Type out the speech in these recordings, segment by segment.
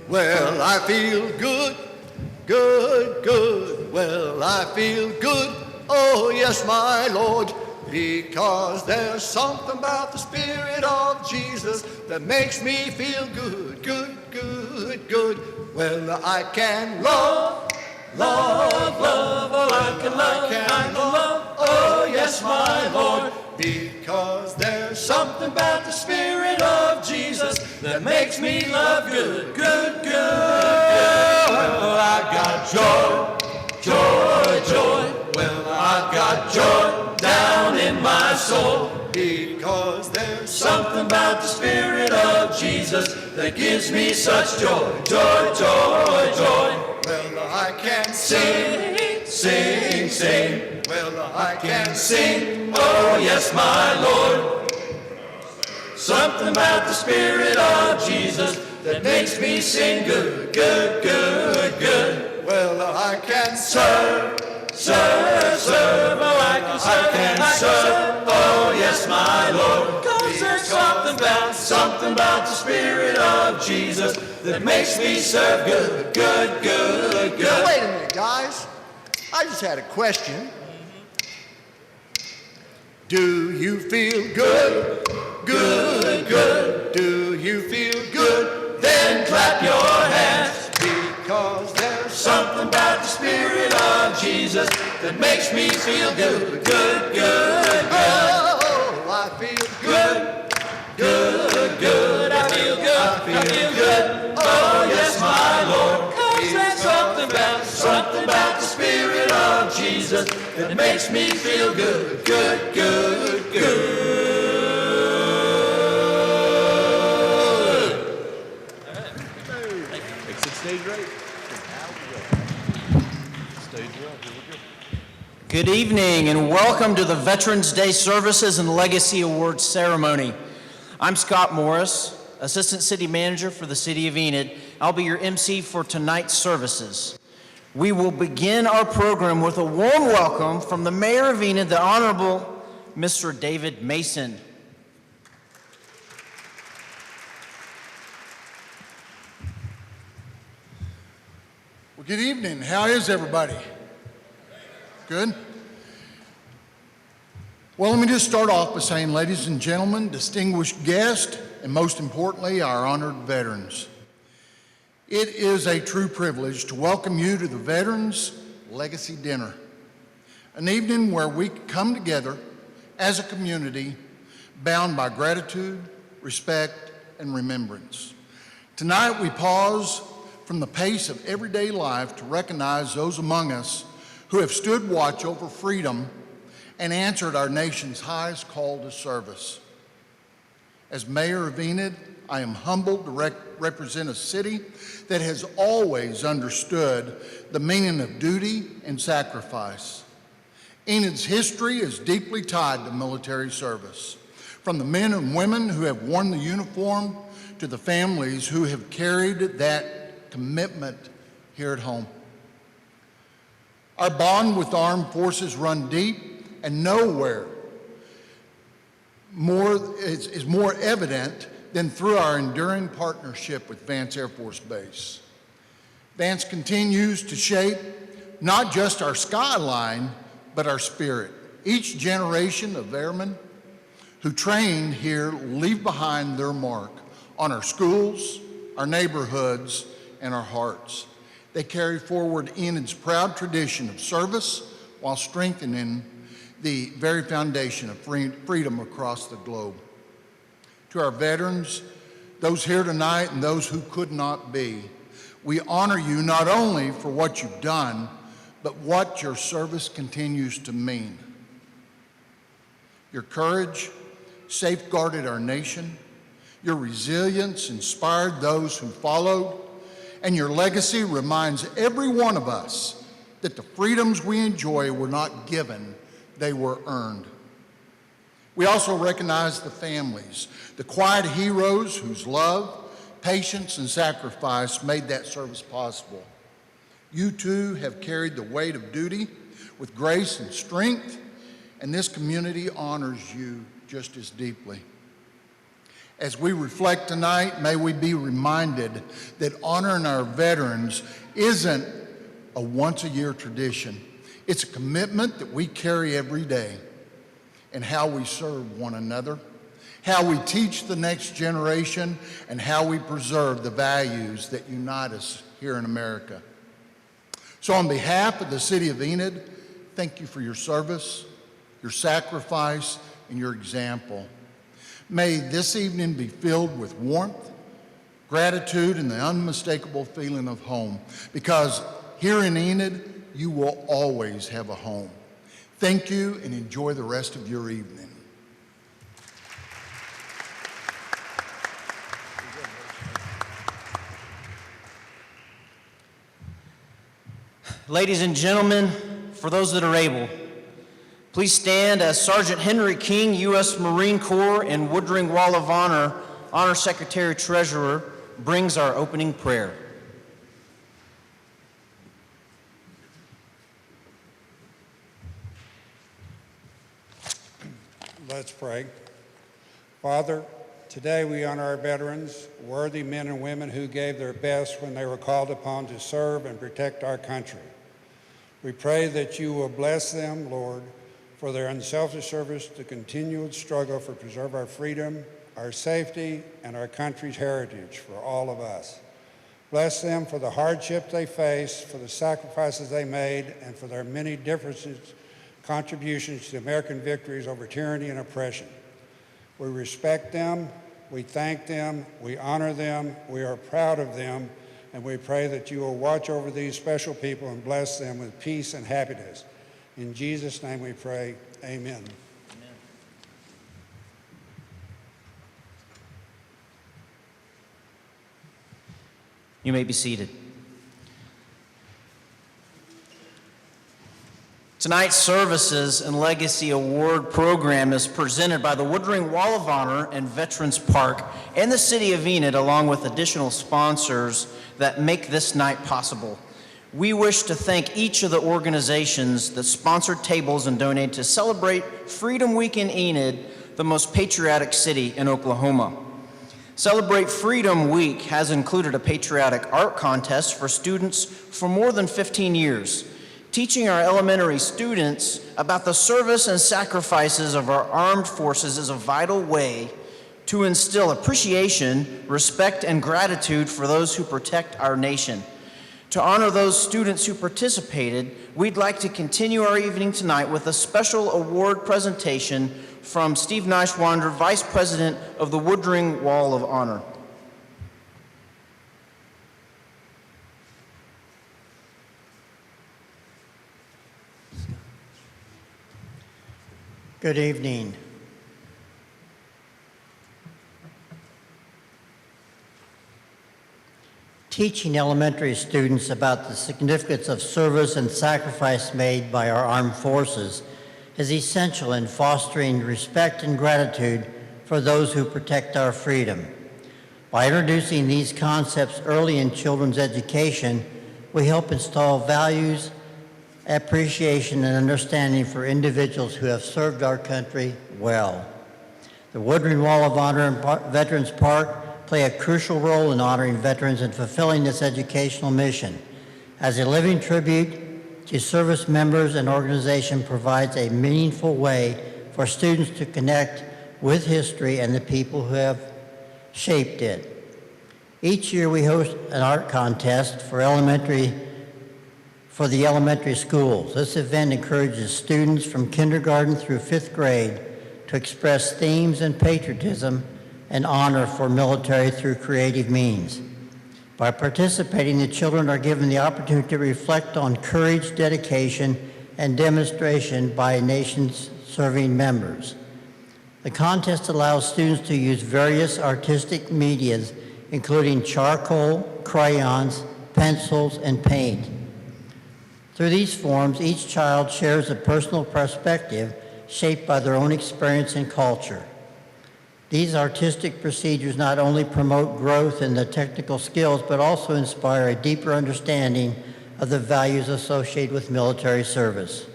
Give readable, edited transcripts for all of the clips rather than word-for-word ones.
Well, I feel good, good, good. Well, I feel good, oh yes, my Lord, because there's something about the Spirit of Jesus that makes me feel good, good, good, good. Well, I can love, love, love, oh, I can love, oh yes, my Lord, because there's something about the Spirit of Jesus that makes me love good, good, good, good. Well, I got joy, joy, joy. Well, I've got joy down in my soul, because there's something about the Spirit of Jesus that gives me such joy, joy, joy, joy. Well, I can sing, sing, sing. Well, I can sing, oh yes, my Lord. Something about the Spirit of Jesus that makes me sing good, good, good, good. Well, I can serve, serve, serve. Oh, I can serve, oh yes, my Lord. 'Cause there's something about the Spirit of Jesus that makes me serve good, good, good, good. Now, wait a minute, guys. I just had a question. Do you feel good, good, good? Do you feel good? Then clap your hands, because there's something about the Spirit of Jesus that makes me feel good, good, good, good. Oh, I feel good, good, good. I feel good, I feel good. Oh, yes, my Lord. 'Cause there's something about the Spirit of Jesus that makes me feel good, good, good, good. Exit stage right. Stage right. Here we go. Good evening and welcome to the Veterans Day Services and Legacy Awards Ceremony. I'm Scott Morris, Assistant City Manager for the City of Enid. I'll be your MC for tonight's services. We will begin our program with a warm welcome from the Mayor of Enid, the Honorable Mr. David Mason. Well, good evening. How is everybody? Good? Well, let me just start off by saying, ladies and gentlemen, distinguished guests, and most importantly, our honored veterans. It is a true privilege to welcome you to the Veterans Legacy Dinner, an evening where we come together as a community bound by gratitude, respect, and remembrance. Tonight, we pause from the pace of everyday life to recognize those among us who have stood watch over freedom and answered our nation's highest call to service. As Mayor of Enid, I am humbled to represent a city that has always understood the meaning of duty and sacrifice. Enid's history is deeply tied to military service, from the men and women who have worn the uniform to the families who have carried that commitment here at home. Our bond with armed forces run deep, and nowhere is more evident than through our enduring partnership with Vance Air Force Base. Vance continues to shape not just our skyline, but our spirit. Each generation of airmen who trained here leave behind their mark on our schools, our neighborhoods, and our hearts. They carry forward Enid's proud tradition of service while strengthening the very foundation of freedom across the globe. To our veterans, those here tonight and those who could not be, we honor you not only for what you've done, but what your service continues to mean. Your courage safeguarded our nation, your resilience inspired those who followed, and your legacy reminds every one of us that the freedoms we enjoy were not given, they were earned. We also recognize the families, the quiet heroes whose love, patience, and sacrifice made that service possible. You too have carried the weight of duty with grace and strength, and this community honors you just as deeply. As we reflect tonight, may we be reminded that honoring our veterans isn't a once-a-year tradition. It's a commitment that we carry every day in how we serve one another, how we teach the next generation, and how we preserve the values that unite us here in America. So on behalf of the City of Enid, thank you for your service, your sacrifice, and your example. May this evening be filled with warmth, gratitude, and the unmistakable feeling of home, because here in Enid, you will always have a home. Thank you, and enjoy the rest of your evening. Ladies and gentlemen, for those that are able, please stand as Sergeant Henry King, U.S. Marine Corps and Woodring Wall of Honor, Honor Secretary Treasurer, brings our opening prayer. Let's pray. Father, today we honor our veterans, worthy men and women who gave their best when they were called upon to serve and protect our country. We pray that you will bless them, Lord, for their unselfish service, the continued struggle for preserve our freedom, our safety, and our country's heritage for all of us. Bless them for the hardship they faced, for the sacrifices they made, and for their many contributions to American victories over tyranny and oppression. We respect them, we thank them, we honor them, we are proud of them, and we pray that you will watch over these special people and bless them with peace and happiness. In Jesus' name we pray, amen. You may be seated. Tonight's Services and Legacy Award program is presented by the Woodring Wall of Honor and Veterans Park and the City of Enid, along with additional sponsors that make this night possible. We wish to thank each of the organizations that sponsored tables and donated to celebrate Freedom Week in Enid, the most patriotic city in Oklahoma. Celebrate Freedom Week has included a patriotic art contest for students for more than 15 years. Teaching our elementary students about the service and sacrifices of our armed forces is a vital way to instill appreciation, respect, and gratitude for those who protect our nation. To honor those students who participated, we'd like to continue our evening tonight with a special award presentation from Steve Neischwander, Vice President of the Woodring Wall of Honor. Good evening. Teaching elementary students about the significance of service and sacrifice made by our armed forces is essential in fostering respect and gratitude for those who protect our freedom. By introducing these concepts early in children's education, we help install values, appreciation, and understanding for individuals who have served our country well. The Woodring Wall of Honor and Veterans Park play a crucial role in honoring veterans and fulfilling this educational mission. As a living tribute to service members, an organization provides a meaningful way for students to connect with history and the people who have shaped it. Each year we host an art contest for the elementary schools. This event encourages students from kindergarten through 5th grade to express themes and patriotism and honor for military through creative means. By participating, the children are given the opportunity to reflect on courage, dedication, and demonstration by nation's serving members. The contest allows students to use various artistic medias, including charcoal, crayons, pencils, and paint. Through these forms, each child shares a personal perspective shaped by their own experience and culture. These artistic procedures not only promote growth in the technical skills, but also inspire a deeper understanding of the values associated with military service.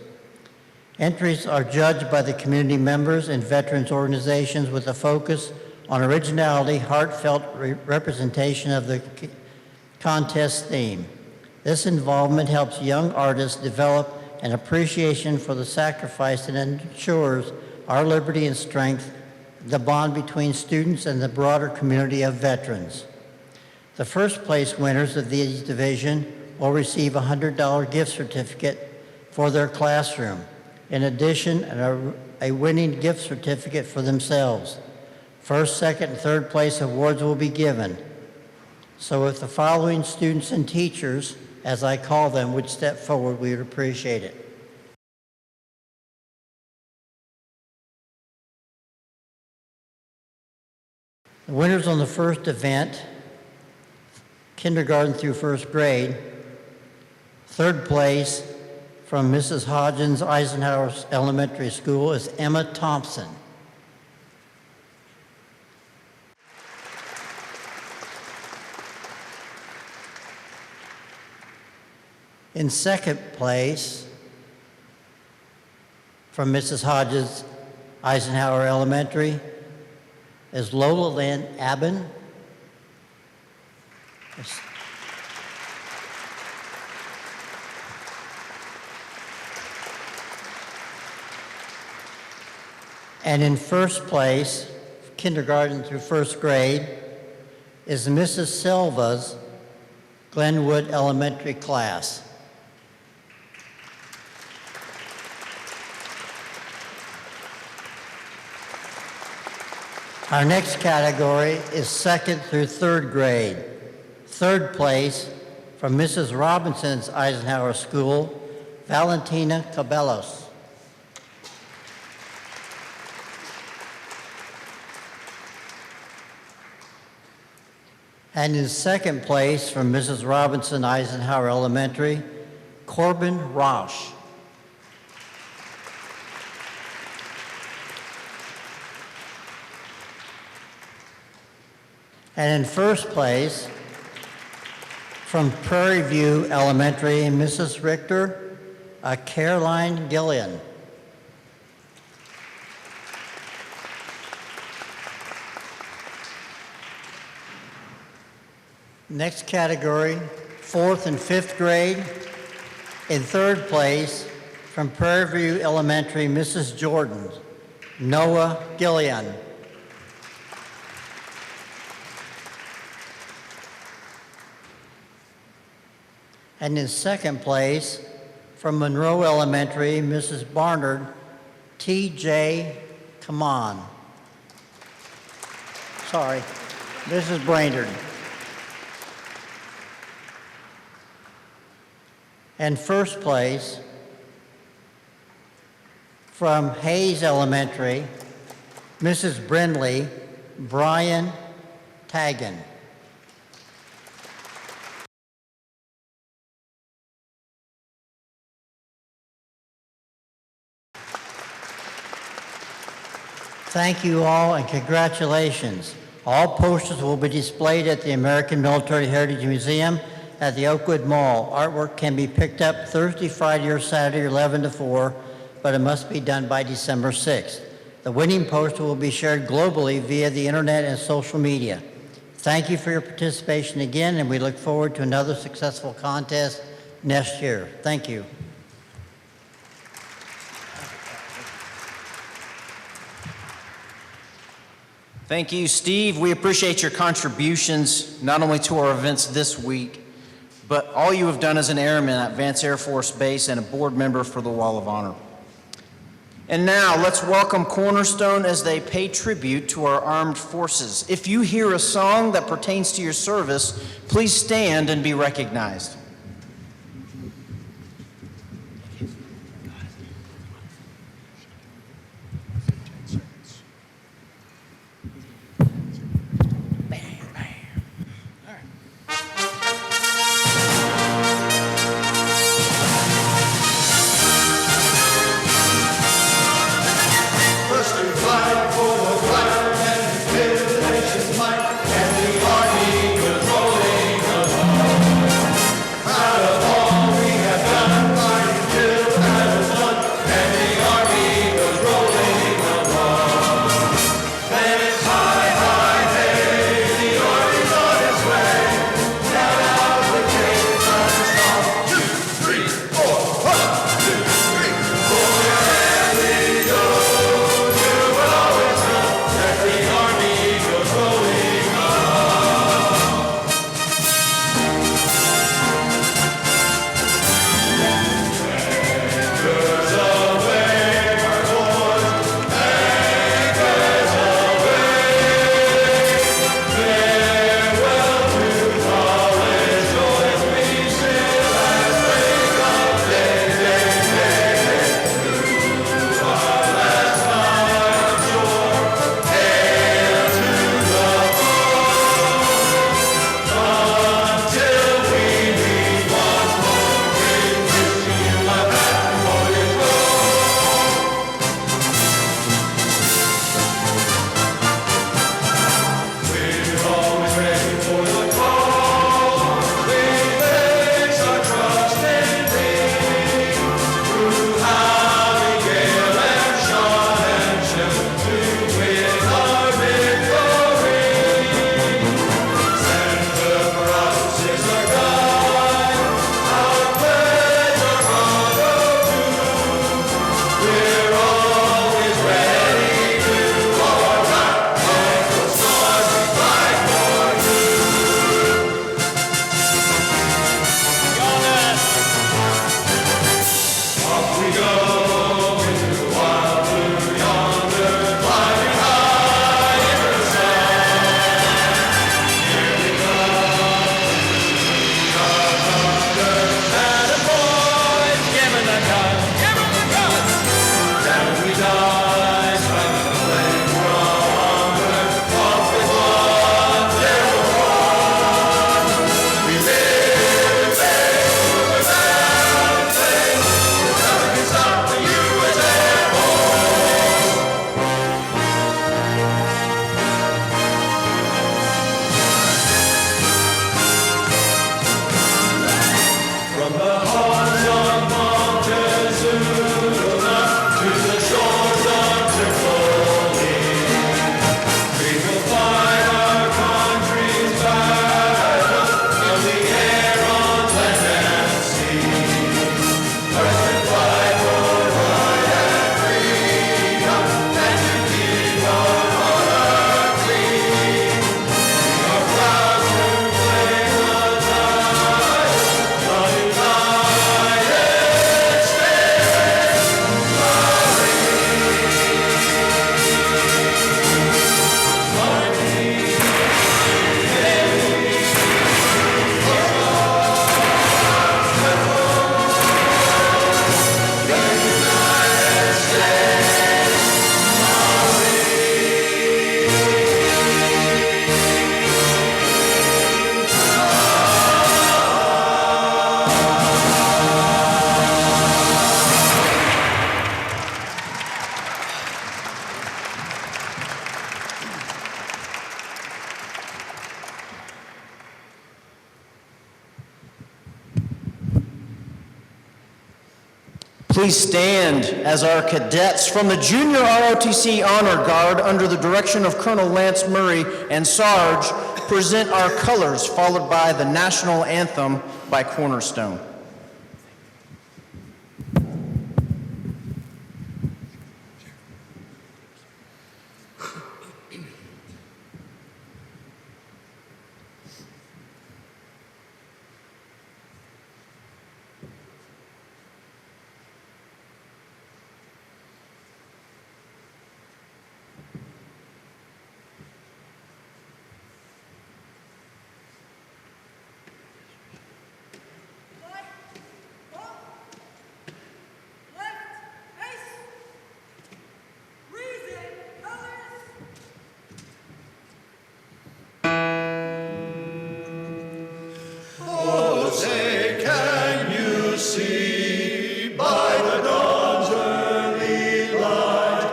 Entries are judged by the community members and veterans organizations with a focus on originality, heartfelt representation of the contest theme. This involvement helps young artists develop an appreciation for the sacrifice and ensures our liberty and strength, the bond between students and the broader community of veterans. The first place winners of these division will receive a $100 gift certificate for their classroom. In addition, a winning gift certificate for themselves. First, second, and third place awards will be given. So if the following students and teachers, as I call them, would step forward, we would appreciate it. The winners on the first event, kindergarten through first grade, third place from Mrs. Hodgins Eisenhower Elementary School is Emma Thompson. In second place, from Mrs. Hodges Eisenhower Elementary, is Lola Lynn Aben. And in first place, kindergarten through first grade, is Mrs. Silva's Glenwood Elementary class. Our next category is second through third grade. Third place from Mrs. Robinson's Eisenhower School, Valentina Cabellos. And in second place from Mrs. Robinson Eisenhower Elementary, Corbin Rosh. And in first place, from Prairie View Elementary, Mrs. Richter, Caroline Gillian. Next category, fourth and fifth grade. In third place, from Prairie View Elementary, Mrs. Jordan, Noah Gillian. And in second place, from Monroe Elementary, Mrs. Barnard, T.J. Kaman. Sorry, Mrs. Brainerd. And first place, from Hayes Elementary, Mrs. Brindley, Brian Taggin. Thank you all and congratulations. All posters will be displayed at the American Military Heritage Museum at the Oakwood Mall. Artwork can be picked up Thursday, Friday, or Saturday, 11 to 4, but it must be done by December 6th. The winning poster will be shared globally via the internet and social media. Thank you for your participation again, and we look forward to another successful contest next year. Thank you. Thank you, Steve. We appreciate your contributions, not only to our events this week, but all you have done as an airman at Vance Air Force Base and a board member for the Wall of Honor. And now, let's welcome Cornerstone as they pay tribute to our armed forces. If you hear a song that pertains to your service, please stand and be recognized. Please stand as our cadets from the Junior ROTC Honor Guard under the direction of Colonel Lance Murray and Sarge present our colors, followed by the national anthem by Cornerstone. Say, can you see by the dawn's early light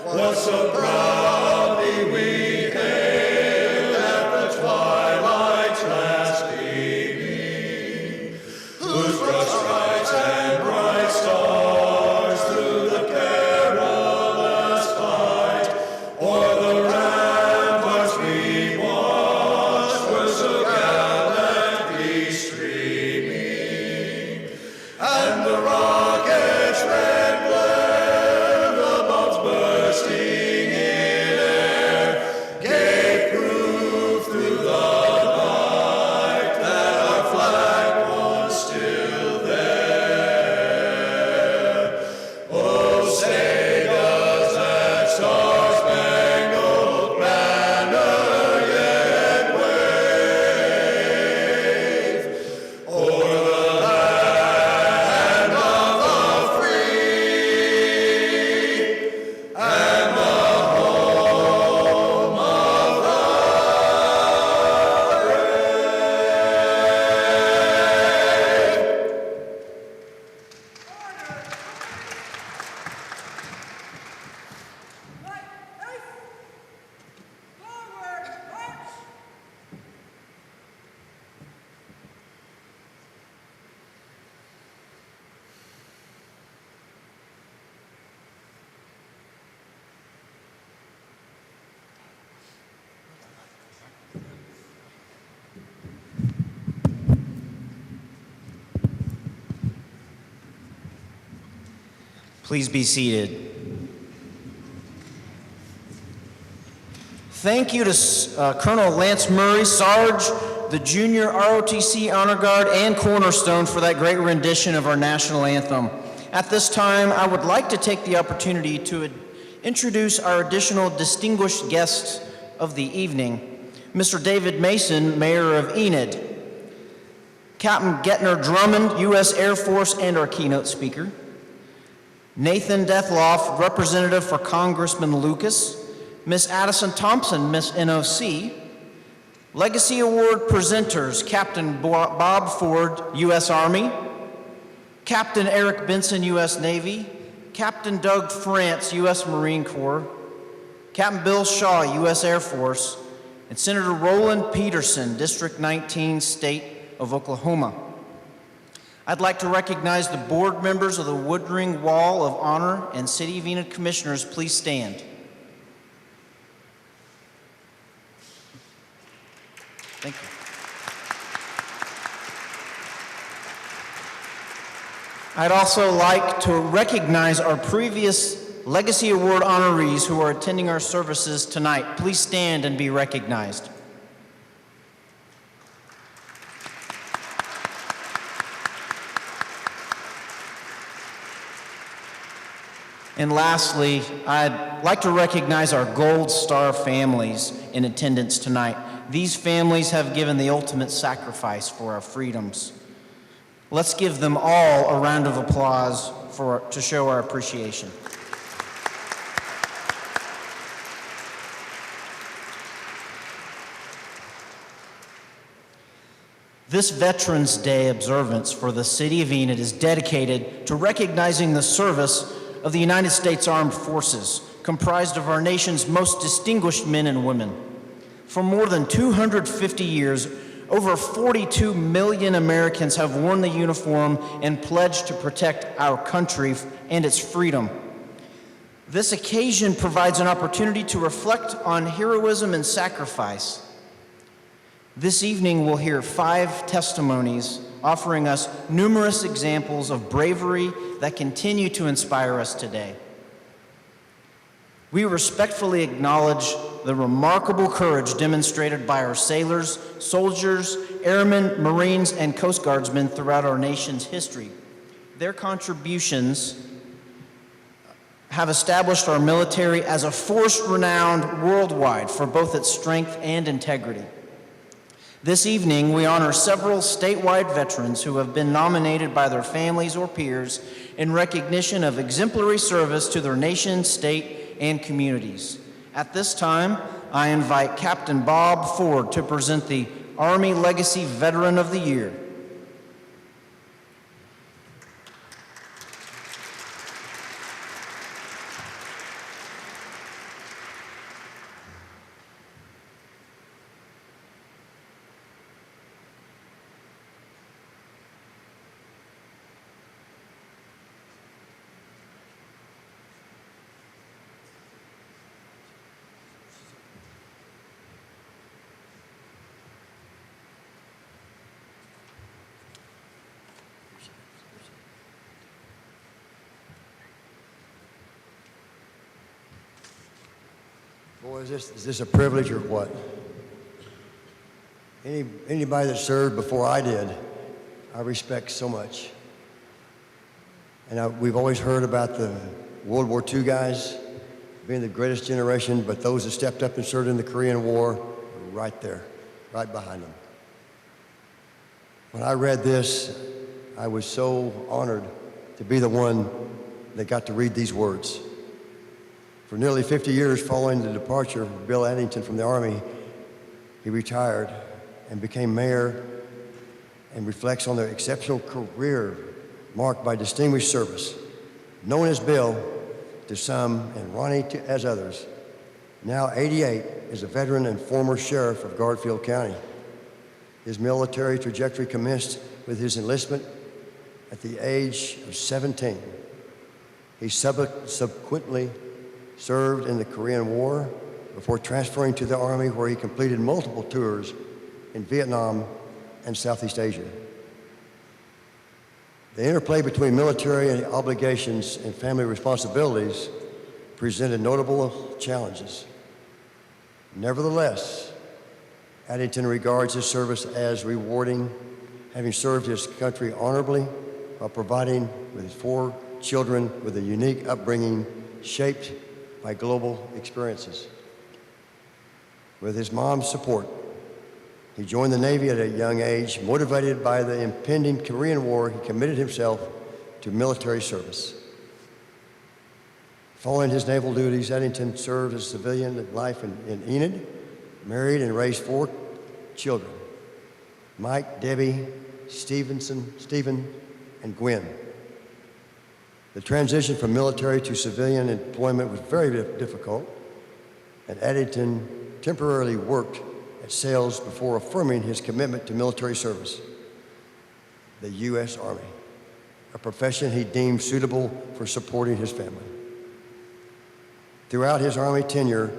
what so proudly we hailed at the twilight's last gleaming, whose broad stripes and bright stars through the perilous fight o'er the ramparts we watched were so gallantly streaming, and the rocket's red glare, the bombs bursting in air, gave proof through the night that our flag was still there. Oh, say does that star-spangled banner yet wave o'er the land of the free and the home of the Please be seated. Thank you to Colonel Lance Murray, Sarge, the Junior ROTC Honor Guard, and Cornerstone for that great rendition of our national anthem. At this time, I would like to take the opportunity to introduce our additional distinguished guests of the evening. Mr. David Mason, Mayor of Enid. Captain Getner Drummond, U.S. Air Force, and our keynote speaker. Nathan Dethloff, Representative for Congressman Lucas. Miss Addison Thompson, Miss NOC. Legacy Award presenters, Captain Bob Ford, U.S. Army. Captain Eric Benson, U.S. Navy. Captain Doug France, U.S. Marine Corps. Captain Bill Shaw, U.S. Air Force. And Senator Roland Peterson, District 19, State of Oklahoma. I'd like to recognize the board members of the Woodring Wall of Honor and City of Enid Commissioners. Please stand. Thank you. I'd also like to recognize our previous Legacy Award honorees who are attending our services tonight. Please stand and be recognized. And lastly, I'd like to recognize our Gold Star families in attendance tonight. These families have given the ultimate sacrifice for our freedoms. Let's give them all a round of applause to show our appreciation. This Veterans Day observance for the City of Enid is dedicated to recognizing the service of the United States Armed Forces, comprised of our nation's most distinguished men and women. For more than 250 years, over 42 million Americans have worn the uniform and pledged to protect our country and its freedom. This occasion provides an opportunity to reflect on heroism and sacrifice. This evening, we'll hear 5 testimonies offering us numerous examples of bravery that continue to inspire us today. We respectfully acknowledge the remarkable courage demonstrated by our sailors, soldiers, airmen, Marines, and Coast Guardsmen throughout our nation's history. Their contributions have established our military as a force renowned worldwide for both its strength and integrity. This evening, we honor several statewide veterans who have been nominated by their families or peers in recognition of exemplary service to their nation, state, and communities. At this time, I invite Captain Bob Ford to present the Army Legacy Veteran of the Year. Boy, is this a privilege or what? Anybody that served before I did, I respect so much. And we've always heard about the World War II guys being the greatest generation, but those that stepped up and served in the Korean War were right there, right behind them. When I read this, I was so honored to be the one that got to read these words. For nearly 50 years following the departure of Bill Addington from the Army, he retired and became mayor and reflects on the exceptional career marked by distinguished service. Known as Bill to some and Ronnie as others, now 88, is a veteran and former sheriff of Garfield County. His military trajectory commenced with his enlistment at the age of 17. He subsequently served in the Korean War before transferring to the Army, where he completed multiple tours in Vietnam and Southeast Asia. The interplay between military obligations and family responsibilities presented notable challenges. Nevertheless, Addington regards his service as rewarding, having served his country honorably while providing with his 4 children with a unique upbringing shaped by global experiences. With his mom's support, he joined the Navy at a young age. Motivated by the impending Korean War, he committed himself to military service. Following his naval duties, Addington served as a civilian life in Enid, married and raised 4 children: Mike, Debbie, Stephen, and Gwen. The transition from military to civilian employment was very difficult, and Addington temporarily worked at sales before affirming his commitment to military service. The U.S. Army, a profession he deemed suitable for supporting his family. Throughout his Army tenure,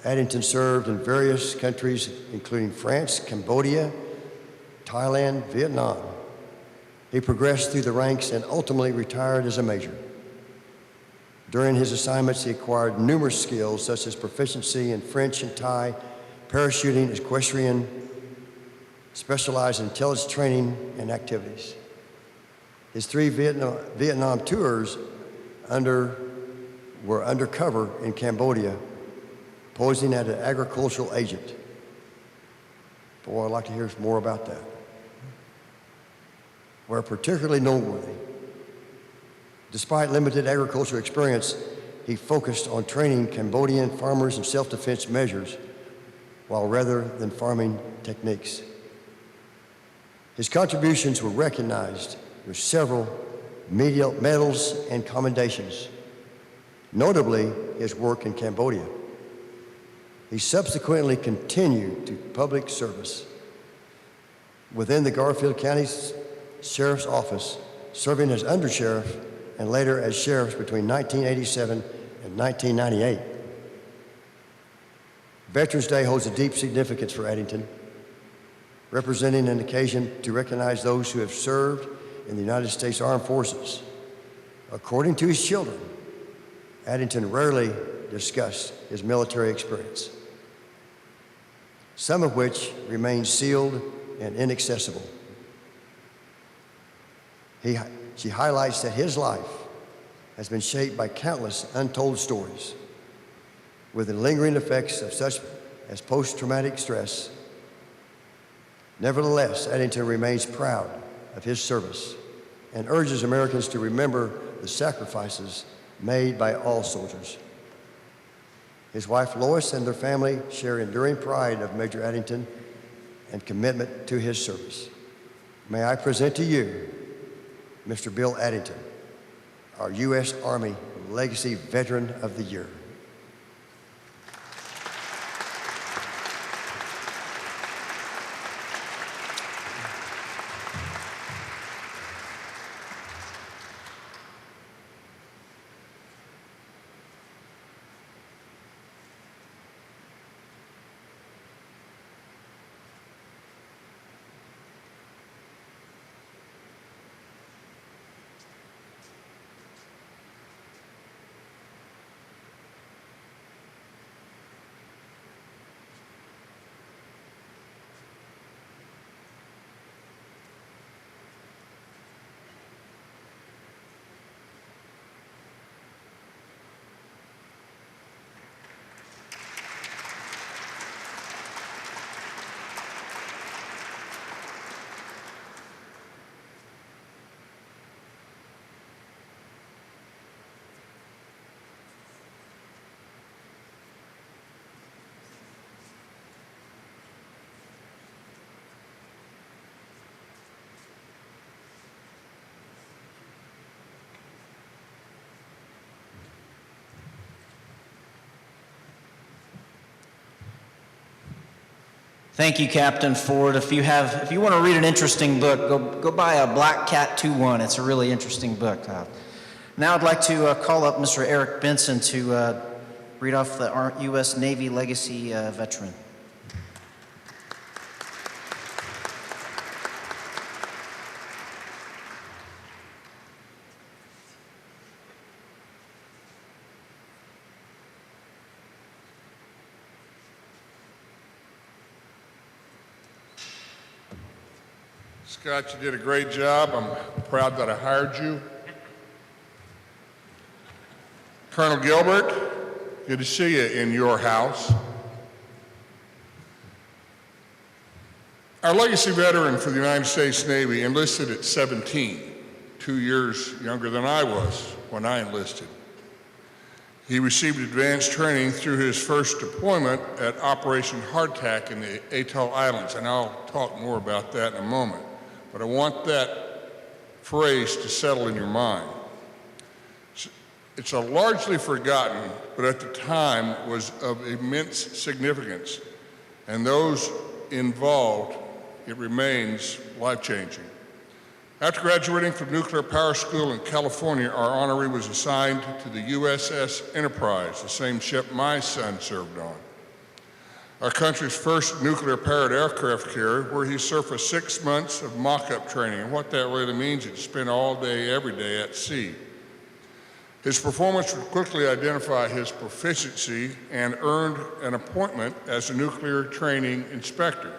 Addington served in various countries, including France, Cambodia, Thailand, Vietnam. He progressed through the ranks and ultimately retired as a major. During his assignments, he acquired numerous skills such as proficiency in French and Thai, parachuting, equestrian, specialized intelligence training and activities. His 3 Vietnam tours were undercover in Cambodia, posing as an agricultural agent. Boy, I'd like to hear more about that. Were particularly noteworthy. Despite limited agricultural experience, he focused on training Cambodian farmers in self-defense measures rather than farming techniques. His contributions were recognized with several medals and commendations, notably his work in Cambodia. He subsequently continued to public service, within the Garfield County Sheriff's Office, serving as undersheriff and later as sheriff between 1987 and 1998. Veterans Day holds a deep significance for Addington, representing an occasion to recognize those who have served in the United States Armed Forces. According to his children, Addington rarely discussed his military experience, some of which remain sealed and inaccessible. She highlights that his life has been shaped by countless untold stories, with the lingering effects of such as post-traumatic stress. Nevertheless, Addington remains proud of his service and urges Americans to remember the sacrifices made by all soldiers. His wife Lois and their family share enduring pride of Major Addington and commitment to his service. May I present to you Mr. Bill Addington, our U.S. Army Legacy Veteran of the Year. Thank you, Captain Ford. If you want to read an interesting book, go buy a Black Cat 2-1. It's a really interesting book. Now I'd like to call up Mr. Eric Benson to read off the U.S. Navy Legacy Veteran. Scott, you did a great job. I'm proud that I hired you. Colonel Gilbert, good to see you in your house. Our legacy veteran for the United States Navy enlisted at 17, 2 years younger than I was when I enlisted. He received advanced training through his first deployment at Operation Hardtack in the Atoll Islands, and I'll talk more about that in a moment. But I want that phrase to settle in your mind. It's a largely forgotten, but at the time was of immense significance. And those involved, it remains life-changing. After graduating from Nuclear Power School in California, our honoree was assigned to the USS Enterprise, the same ship my son served on, our country's first nuclear-powered aircraft carrier, where he served for 6 months of mock-up training. And what that really means is to spend all day, every day at sea. His performance would quickly identify his proficiency and earned an appointment as a nuclear training inspector.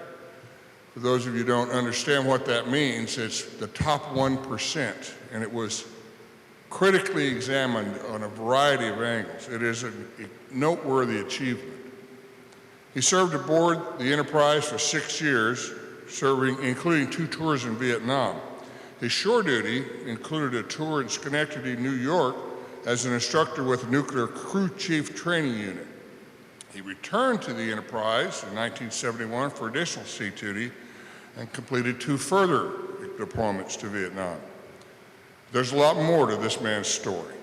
For those of you who don't understand what that means, it's the top 1%, and it was critically examined on a variety of angles. It is a noteworthy achievement. He served aboard the Enterprise for 6 years, including 2 tours in Vietnam. His shore duty included a tour in Schenectady, New York, as an instructor with the Nuclear Crew Chief Training Unit. He returned to the Enterprise in 1971 for additional sea duty and completed 2 further deployments to Vietnam. There's a lot more to this man's story.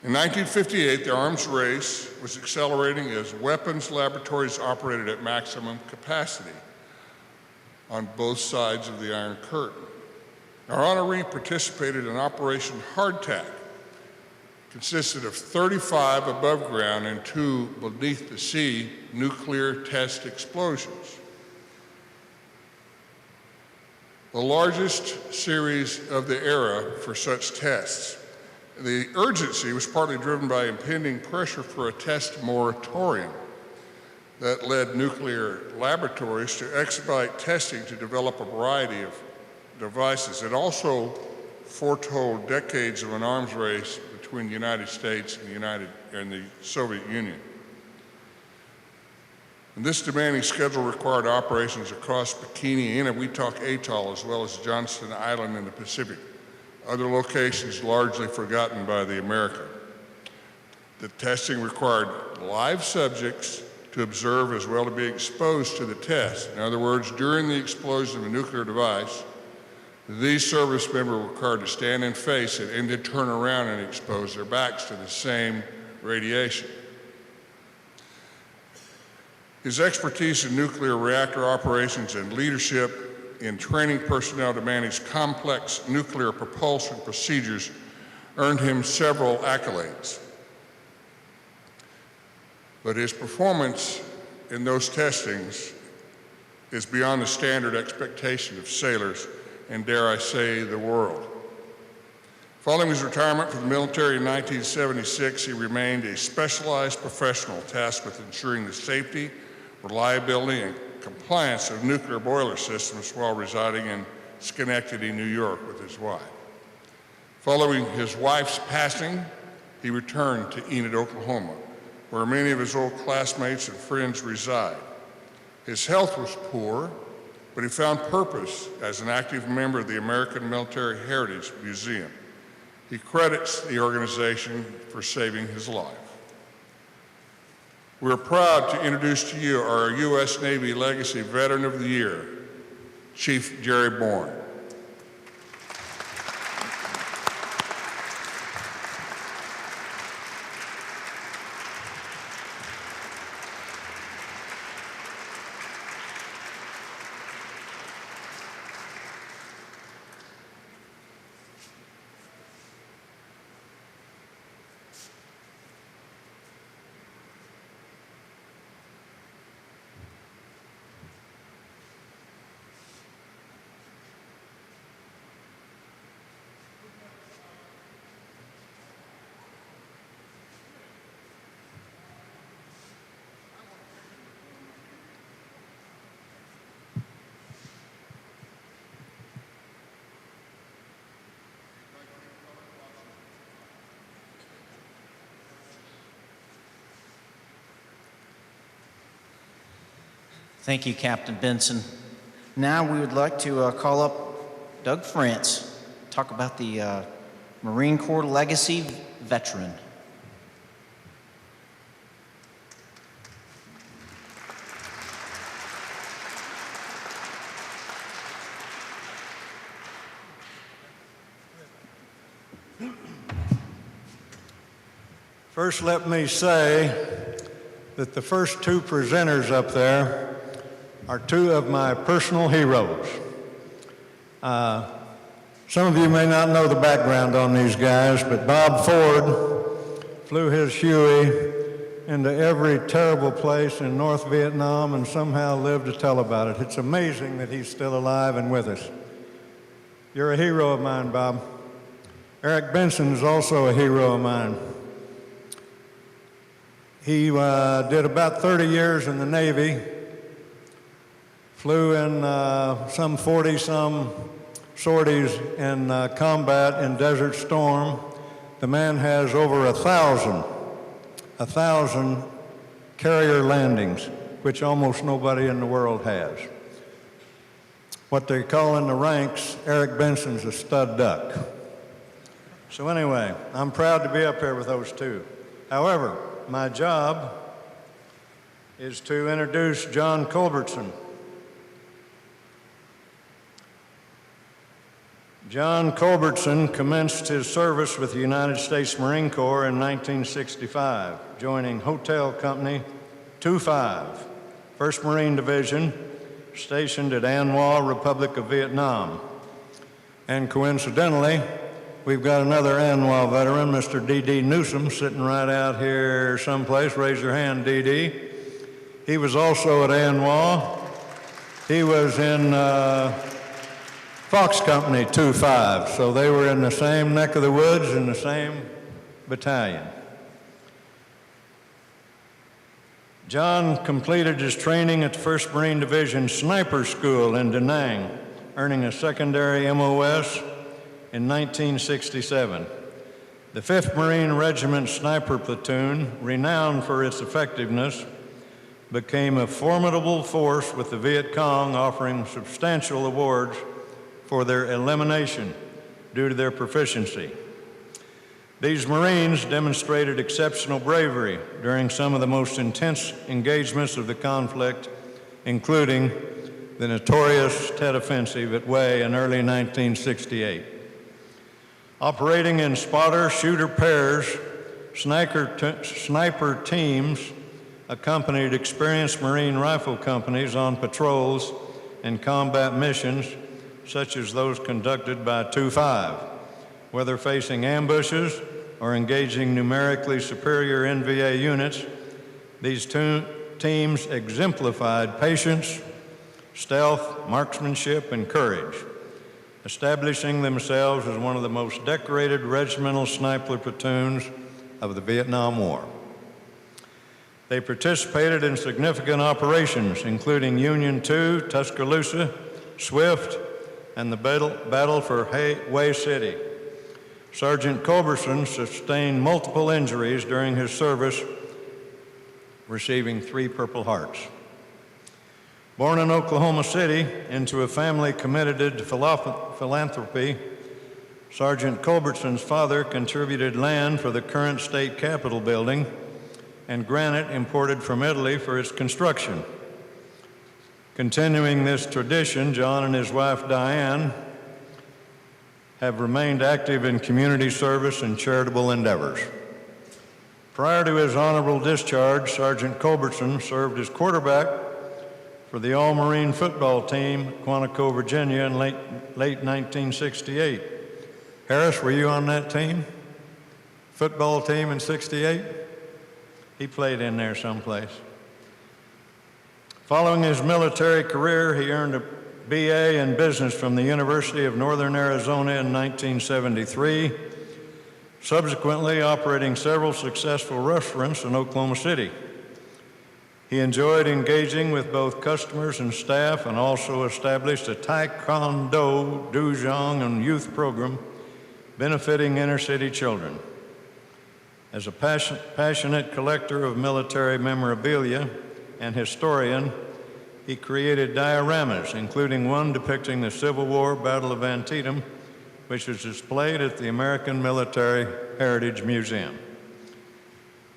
In 1958, the arms race was accelerating as weapons laboratories operated at maximum capacity. on both sides of the Iron Curtain. Our honoree participated in Operation Hardtack, consisted of 35 above ground and 2 beneath the sea nuclear test explosions. The largest series of the era for such tests. The urgency was partly driven by impending pressure for a test moratorium that led nuclear laboratories to expedite testing to develop a variety of devices. It also foretold decades of an arms race between the United States and the Soviet Union. And this demanding schedule required operations across Bikini and Wetak Atoll, as well as Johnston Island in the Pacific, other locations largely forgotten by the American. The testing required live subjects to observe as well as be exposed to the test. In other words, during the explosion of a nuclear device, these service members were required to stand and face it and to turn around and expose their backs to the same radiation. His expertise in nuclear reactor operations and leadership in training personnel to manage complex nuclear propulsion procedures earned him several accolades. But his performance in those testings is beyond the standard expectation of sailors and, dare I say, the world. Following his retirement from the military in 1976, he remained a specialized professional tasked with ensuring the safety, reliability, and compliance of nuclear boiler systems while residing in Schenectady, New York with his wife. Following his wife's passing, he returned to Enid, Oklahoma, where many of his old classmates and friends reside. His health was poor, but he found purpose as an active member of the American Military Heritage Museum. He credits the organization for saving his life. We're proud to introduce to you our U.S. Navy Legacy Veteran of the Year, Chief Jerry Bourne. Thank you, Captain Benson. Now we would like to call up Doug France, talk about the Marine Corps Legacy Veteran. First, let me say that the first 2 presenters up there are 2 of my personal heroes. Some of you may not know the background on these guys, but Bob Ford flew his Huey into every terrible place in North Vietnam and somehow lived to tell about it. It's amazing that he's still alive and with us. You're a hero of mine, Bob. Eric Benson is also a hero of mine. He did about 30 years in the Navy, flew in some 40-some sorties in combat in Desert Storm. The man has over 1,000 carrier landings, which almost nobody in the world has. What they call in the ranks, Eric Benson's a stud duck. So anyway, I'm proud to be up here with those 2. However, my job is to introduce John Culbertson. John Culbertson commenced his service with the United States Marine Corps in 1965, joining Hotel Company 25, 1st Marine Division, stationed at An Hoa, Republic of Vietnam. And coincidentally, we've got another An Hoa veteran, Mr. D.D. Newsom, sitting right out here someplace. Raise your hand, D.D. He was also at An Hoa. He was in Fox Company 2-5, so they were in the same neck of the woods in the same battalion. John completed his training at the 1st Marine Division Sniper School in Da Nang, earning a secondary MOS in 1967. The 5th Marine Regiment Sniper Platoon, renowned for its effectiveness, became a formidable force with the Viet Cong, offering substantial awards for their elimination due to their proficiency. These Marines demonstrated exceptional bravery during some of the most intense engagements of the conflict, including the notorious Tet Offensive at Hue in early 1968. Operating in spotter-shooter pairs, sniper teams accompanied experienced Marine rifle companies on patrols and combat missions, such as those conducted by 2-5, whether facing ambushes or engaging numerically superior NVA units. These teams exemplified patience, stealth, marksmanship, and courage, establishing themselves as one of the most decorated regimental sniper platoons of the Vietnam War. They participated in significant operations, including Union 2, Tuscaloosa, Swift, and the battle for Hue City. Sergeant Culberson sustained multiple injuries during his service, receiving 3 Purple Hearts. Born in Oklahoma City into a family committed to philanthropy, Sergeant Culbertson's father contributed land for the current state capitol building and granite imported from Italy for its construction. Continuing this tradition, John and his wife Diane have remained active in community service and charitable endeavors. Prior to his honorable discharge, Sergeant Culbertson served as quarterback for the All-Marine football team at Quantico, Virginia in late 1968. Harris, were you on that team? Football team in '68? He played in there someplace. Following his military career, he earned a BA in business from the University of Northern Arizona in 1973, subsequently operating several successful restaurants in Oklahoma City. He enjoyed engaging with both customers and staff and also established a Taekwondo, Dujang, and youth program benefiting inner-city children. As a passionate collector of military memorabilia and historian, he created dioramas, including one depicting the Civil War Battle of Antietam, which is displayed at the American Military Heritage Museum.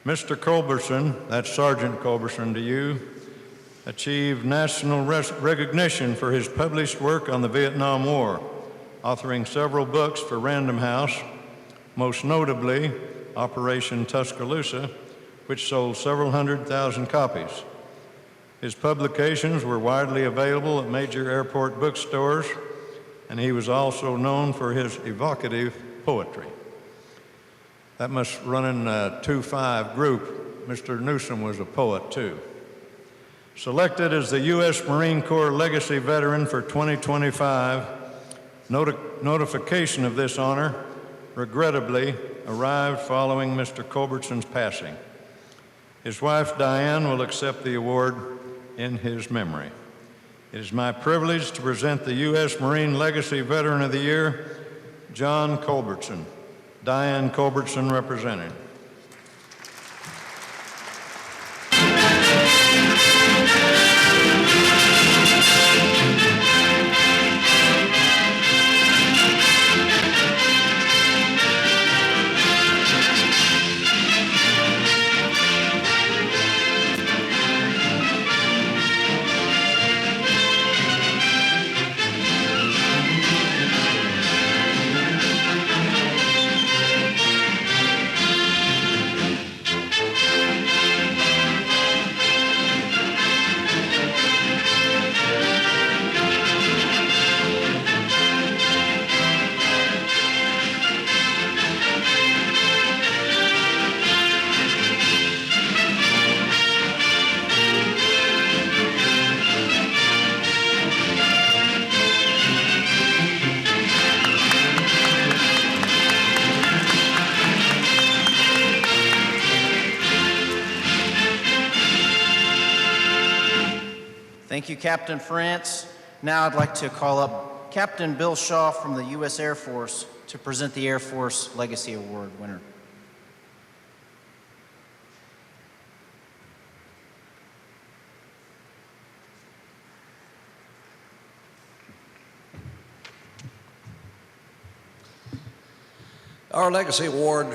Mr. Culberson, that's Sergeant Culberson to you, achieved national recognition for his published work on the Vietnam War, authoring several books for Random House, most notably Operation Tuscaloosa, which sold several 100,000 copies. His publications were widely available at major airport bookstores, and he was also known for his evocative poetry. That must run in a 2-5 group. Mr. Newsom was a poet, too. Selected as the U.S. Marine Corps Legacy Veteran for 2025, notification of this honor regrettably arrived following Mr. Culbertson's passing. His wife, Diane, will accept the award in his memory. It is my privilege to present the U.S. Marine Legacy Veteran of the Year, John Culbertson. Diane Culbertson represented. Thank you, Captain France. Now I'd like to call up Captain Bill Shaw from the U.S. Air Force to present the Air Force Legacy Award winner. Our Legacy Award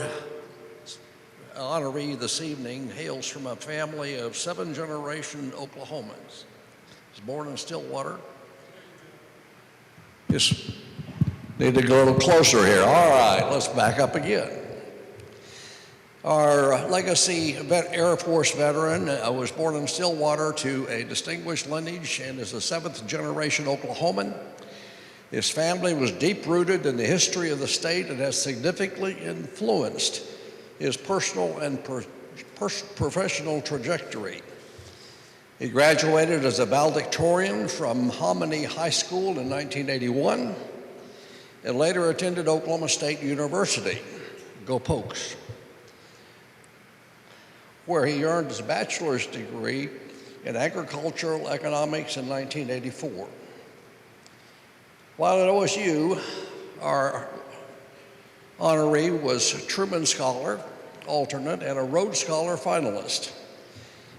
honoree this evening hails from a family of 7-generation Oklahomans. He was born in Stillwater. Just need to go a little closer here. All right, let's back up again. Our legacy Air Force veteran was born in Stillwater to a distinguished lineage and is a 7th-generation Oklahoman. His family was deep-rooted in the history of the state and has significantly influenced his personal and professional trajectory. He graduated as a valedictorian from Hominy High School in 1981 and later attended Oklahoma State University, go Pokes, where he earned his bachelor's degree in agricultural economics in 1984. While at OSU, our honoree was Truman Scholar, alternate, and a Rhodes Scholar finalist.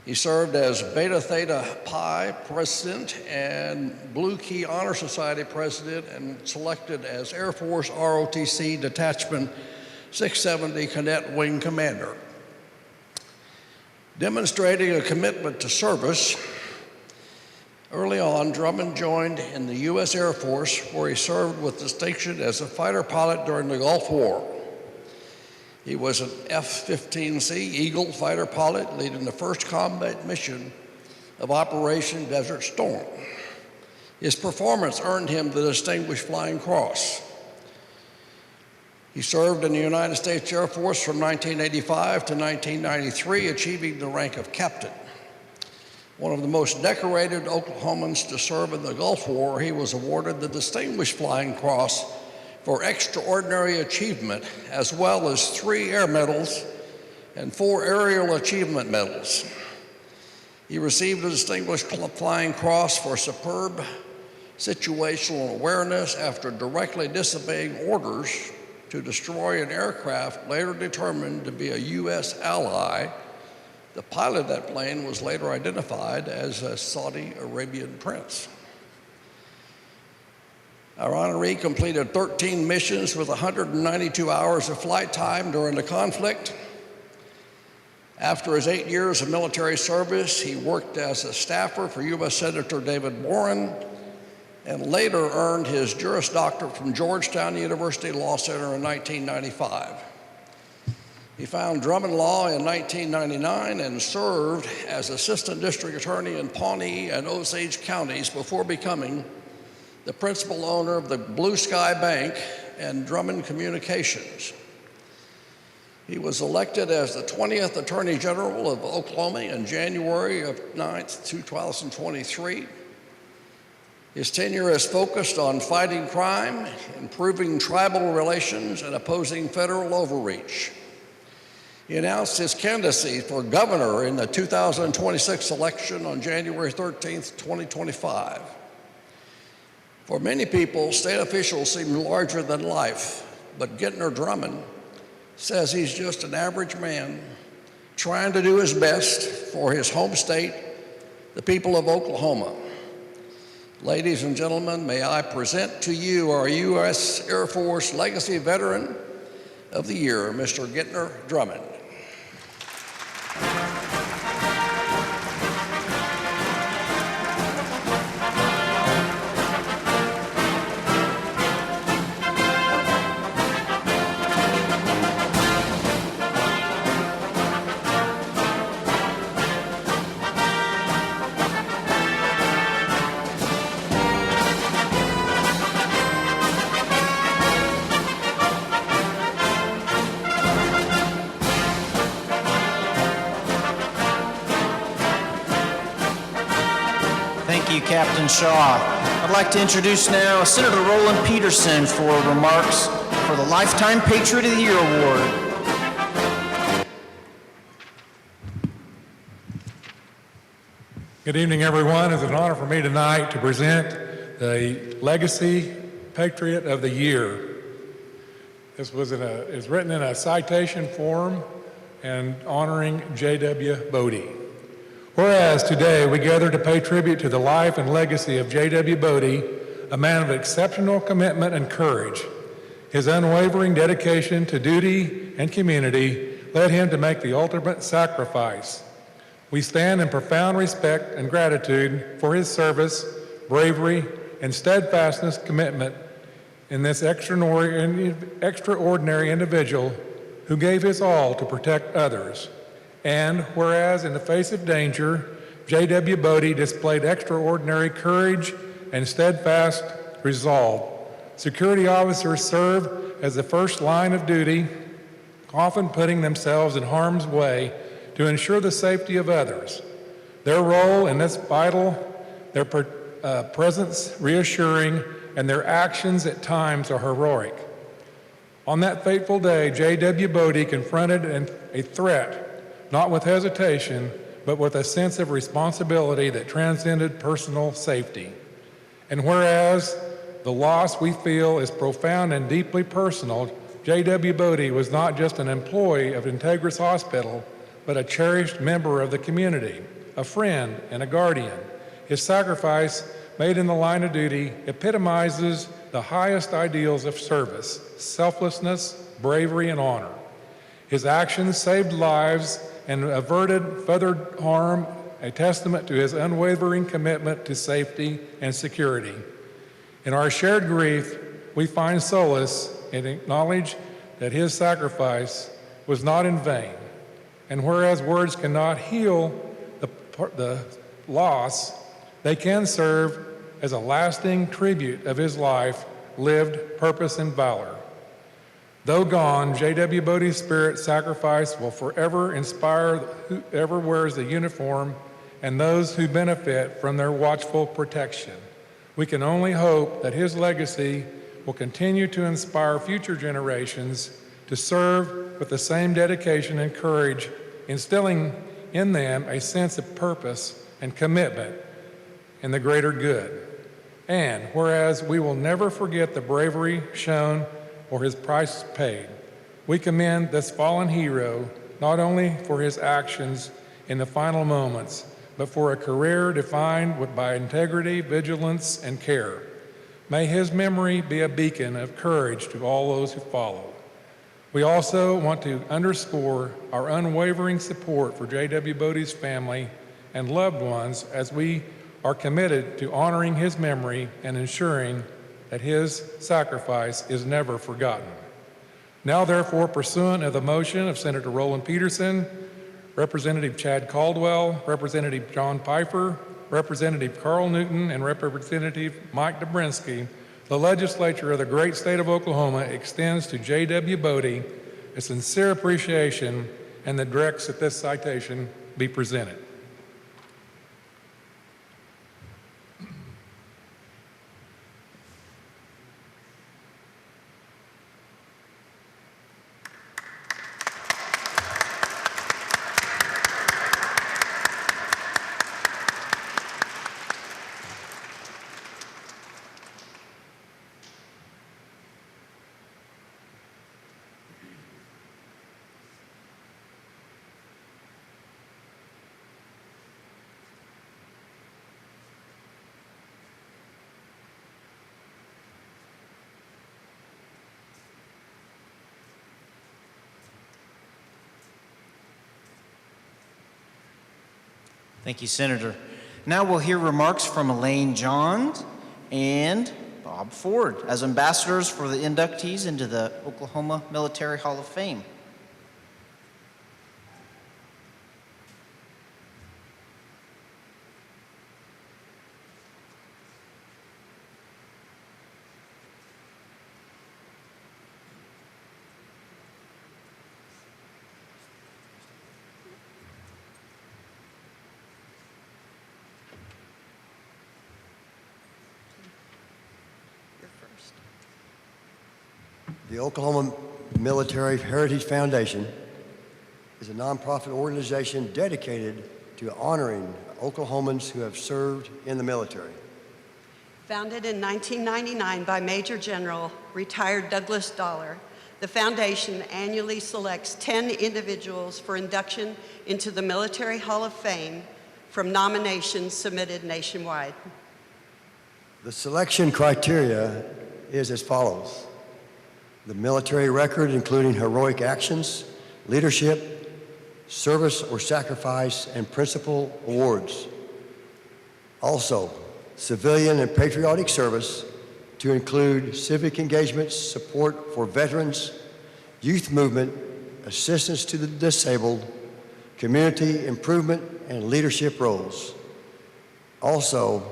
He served as Beta Theta Pi president and Blue Key Honor Society president and selected as Air Force ROTC Detachment 670 Cadet Wing Commander. Demonstrating a commitment to service, early on, Drummond joined in the U.S. Air Force, where he served with distinction as a fighter pilot during the Gulf War. He was an F-15C Eagle fighter pilot leading the first combat mission of Operation Desert Storm. His performance earned him the Distinguished Flying Cross. He served in the United States Air Force from 1985 to 1993, achieving the rank of captain. One of the most decorated Oklahomans to serve in the Gulf War, he was awarded the Distinguished Flying Cross for extraordinary achievement, as well as 3 air medals and 4 aerial achievement medals. He received a Distinguished Flying Cross for superb situational awareness after directly disobeying orders to destroy an aircraft later determined to be a U.S. ally. The pilot of that plane was later identified as a Saudi Arabian prince. Our honoree completed 13 missions with 192 hours of flight time during the conflict. After his 8 years of military service, he worked as a staffer for U.S. Senator David Warren and later earned his Juris Doctorate from Georgetown University Law Center in 1995. He found Drummond Law in 1999 and served as Assistant District Attorney in Pawnee and Osage counties before becoming the principal owner of the Blue Sky Bank and Drummond Communications. He was elected as the 20th Attorney General of Oklahoma in January of 2023. His tenure is focused on fighting crime, improving tribal relations, and opposing federal overreach. He announced his candidacy for governor in the 2026 election on January 13th, 2025. For many people, state officials seem larger than life, but Gittner Drummond says he's just an average man trying to do his best for his home state, the people of Oklahoma. Ladies and gentlemen, may I present to you our U.S. Air Force Legacy Veteran of the Year, Mr. Gittner Drummond. Thank you, Captain Shaw. I'd like to introduce now Senator Roland Peterson for remarks for the Lifetime Patriot of the Year Award. Good evening, everyone. It's an honor for me tonight to present the Legacy Patriot of the Year. This was is written in a citation form and honoring J.W. Bodie. Whereas today we gather to pay tribute to the life and legacy of J.W. Bodie, a man of exceptional commitment and courage. His unwavering dedication to duty and community led him to make the ultimate sacrifice. We stand in profound respect and gratitude for his service, bravery, and steadfastness commitment in this extraordinary individual who gave his all to protect others. And whereas in the face of danger, J.W. Bodie displayed extraordinary courage and steadfast resolve. Security officers serve as the first line of duty, often putting themselves in harm's way to ensure the safety of others. Their role in this vital, their presence reassuring, and their actions at times are heroic. On that fateful day, J.W. Bodie confronted a threat, not with hesitation, but with a sense of responsibility that transcended personal safety. And whereas the loss we feel is profound and deeply personal, J.W. Bodie was not just an employee of Integris Hospital, but a cherished member of the community, a friend and a guardian. His sacrifice made in the line of duty epitomizes the highest ideals of service, selflessness, bravery, and honor. His actions saved lives and averted further harm, a testament to his unwavering commitment to safety and security. In our shared grief, we find solace and acknowledge that his sacrifice was not in vain. And whereas words cannot heal the loss, they can serve as a lasting tribute of his life, lived purpose, and valor. Though gone, J.W. Bodie's spirit sacrifice will forever inspire whoever wears the uniform and those who benefit from their watchful protection. We can only hope that his legacy will continue to inspire future generations to serve with the same dedication and courage, instilling in them a sense of purpose and commitment in the greater good. And whereas we will never forget the bravery shown or his price paid, we commend this fallen hero not only for his actions in the final moments, but for a career defined by integrity, vigilance, and care. May his memory be a beacon of courage to all those who follow. We also want to underscore our unwavering support for J.W. Bodie's family and loved ones as we are committed to honoring his memory and ensuring that his sacrifice is never forgotten. Now, therefore, pursuant of the motion of Senator Roland Peterson, Representative Chad Caldwell, Representative John Pfeiffer, Representative Carl Newton, and Representative Mike Dobrinsky, the legislature of the great state of Oklahoma extends to J.W. Bodie a sincere appreciation and that directs that this citation be presented. Thank you, Senator. Now we'll hear remarks from Elaine Johns and Bob Ford as ambassadors for the inductees into the Oklahoma Military Hall of Fame. The Oklahoma Military Heritage Foundation is a nonprofit organization dedicated to honoring Oklahomans who have served in the military. Founded in 1999 by Major General retired Douglas Dollar, the foundation annually selects 10 individuals for induction into the Military Hall of Fame from nominations submitted nationwide. The selection criteria is as follows: the military record, including heroic actions, leadership, service or sacrifice, and principal awards. Also, civilian and patriotic service, to include civic engagements, support for veterans, youth movement, assistance to the disabled, community improvement, and leadership roles. Also,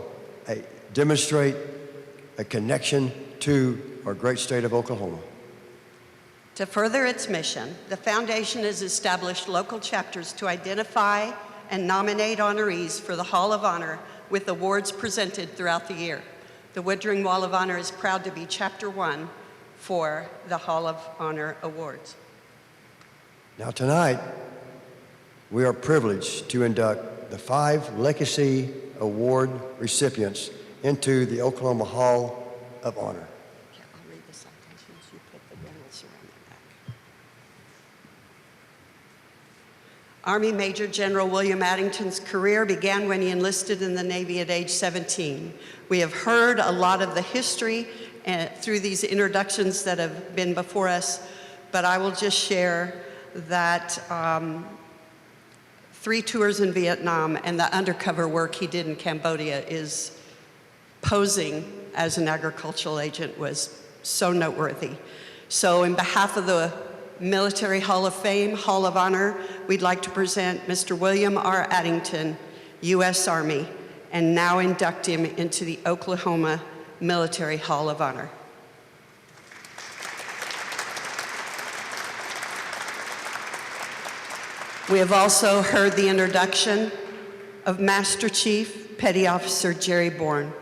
demonstrate a connection to our great state of Oklahoma. To further its mission, the foundation has established local chapters to identify and nominate honorees for the Hall of Honor with awards presented throughout the year. The Woodring Wall of Honor is proud to be Chapter 1 for the Hall of Honor Awards. Now tonight, we are privileged to induct the 5 Legacy Award recipients into the Oklahoma Hall of Honor. Here, I'll read the citations. You put the Reynolds around the back. Army Major General William Addington's career began when he enlisted in the Navy at age 17. We have heard a lot of the history through these introductions that have been before us, but I will just share that 3 tours in Vietnam and the undercover work he did in Cambodia is posing as an agricultural agent was so noteworthy. So in behalf of the Military Hall of Fame, Hall of Honor, we'd like to present Mr. William R. Addington, U.S. Army, and now induct him into the Oklahoma Military Hall of Honor. We have also heard the introduction of Master Chief Petty Officer Jerry Bourne.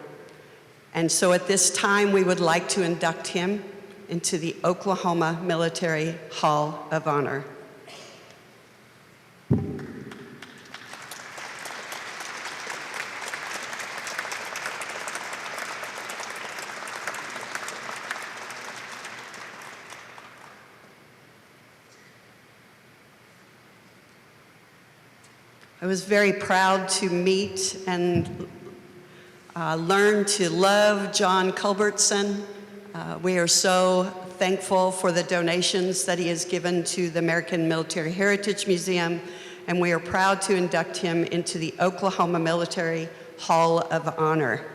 And so at this time, we would like to induct him into the Oklahoma Military Hall of Honor. I was very proud to meet and learn to love John Culbertson. We are so thankful for the donations that he has given to the American Military Heritage Museum, and we are proud to induct him into the Oklahoma Military Hall of Honor.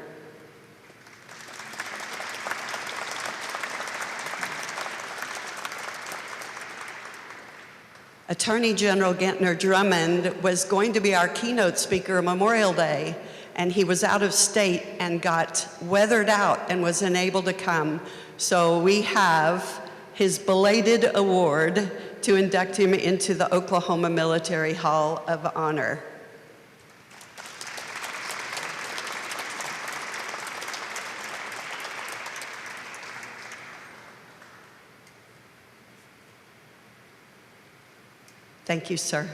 Attorney General Gentner Drummond was going to be our keynote speaker Memorial Day, and he was out of state and got weathered out and was unable to come. So we have his belated award to induct him into the Oklahoma Military Hall of Honor. Thank you, sir.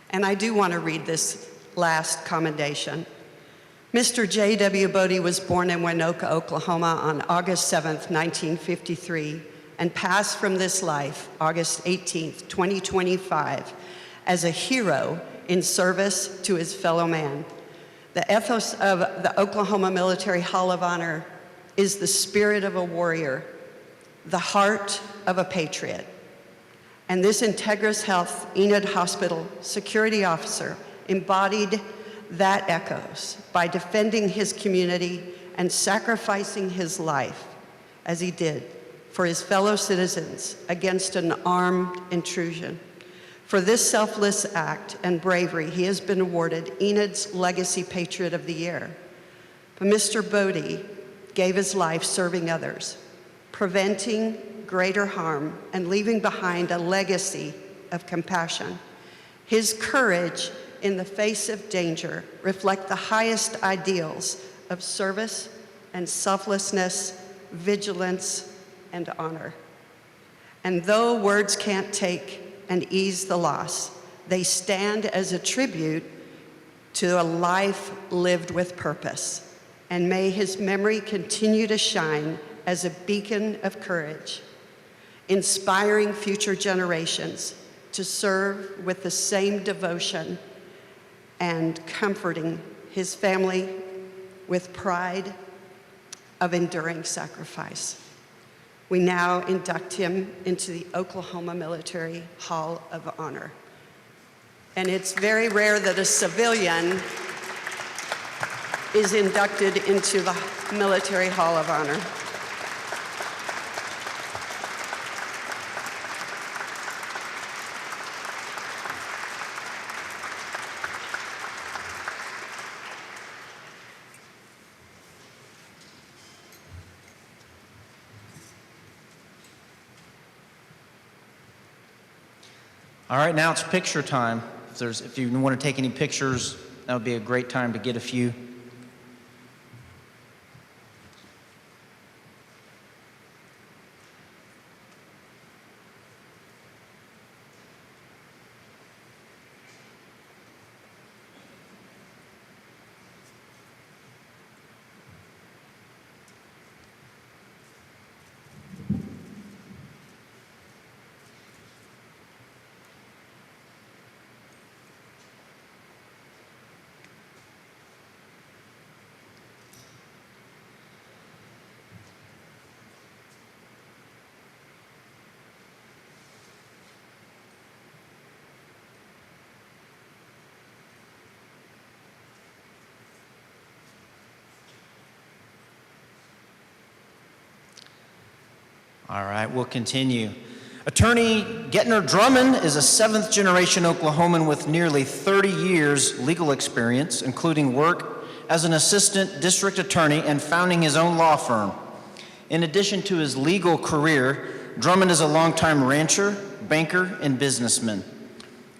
And I do want to read this last commendation. Mr. J.W. Bodie was born in Winoka, Oklahoma on August 7th, 1953, and passed from this life August 18th, 2025, as a hero in service to his fellow man. The ethos of the Oklahoma Military Hall of Honor is the spirit of a warrior, the heart of a patriot. And this Integris Health Enid Hospital security officer embodied that ethos by defending his community and sacrificing his life, as he did, for his fellow citizens against an armed intrusion. For this selfless act and bravery, he has been awarded Enid's Legacy Patriot of the Year. But Mr. Bodie gave his life serving others, preventing greater harm, and leaving behind a legacy of compassion. His courage in the face of danger reflect the highest ideals of service and selflessness, vigilance, and honor. And though words can't take and ease the loss, they stand as a tribute to a life lived with purpose, and may his memory continue to shine as a beacon of courage, inspiring future generations to serve with the same devotion and comforting his family with pride of enduring sacrifice. We now induct him into the Oklahoma Military Hall of Honor. And it's very rare that a civilian is inducted into the Military Hall of Honor. All right, now it's picture time. If you want to take any pictures, that would be a great time to get a few. All right, we'll continue. Attorney Getner Drummond is a seventh-generation Oklahoman with nearly 30 years legal experience, including work as an assistant district attorney and founding his own law firm. In addition to his legal career, Drummond is a longtime rancher, banker, and businessman.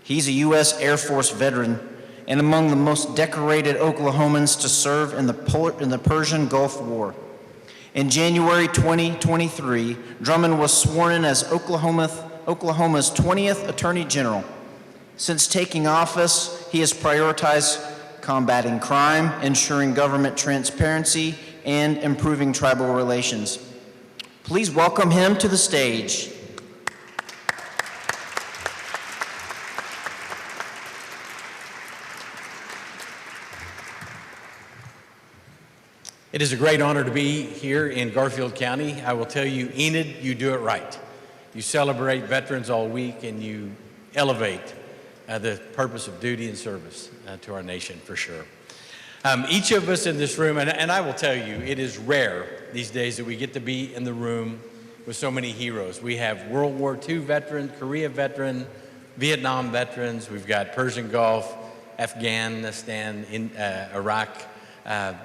He's a U.S. Air Force veteran and among the most decorated Oklahomans to serve in the Persian Gulf War. In January 2023, Drummond was sworn in as Oklahoma's 20th Attorney General. Since taking office, he has prioritized combating crime, ensuring government transparency, and improving tribal relations. Please welcome him to the stage. It is a great honor to be here in Garfield County. I will tell you, Enid, you do it right. You celebrate veterans all week and you elevate the purpose of duty and service to our nation for sure. Each of us in this room, and I will tell you, it is rare these days that we get to be in the room with so many heroes. We have World War II veteran, Korea veteran, Vietnam veterans, we've got Persian Gulf, Afghanistan, Iraq.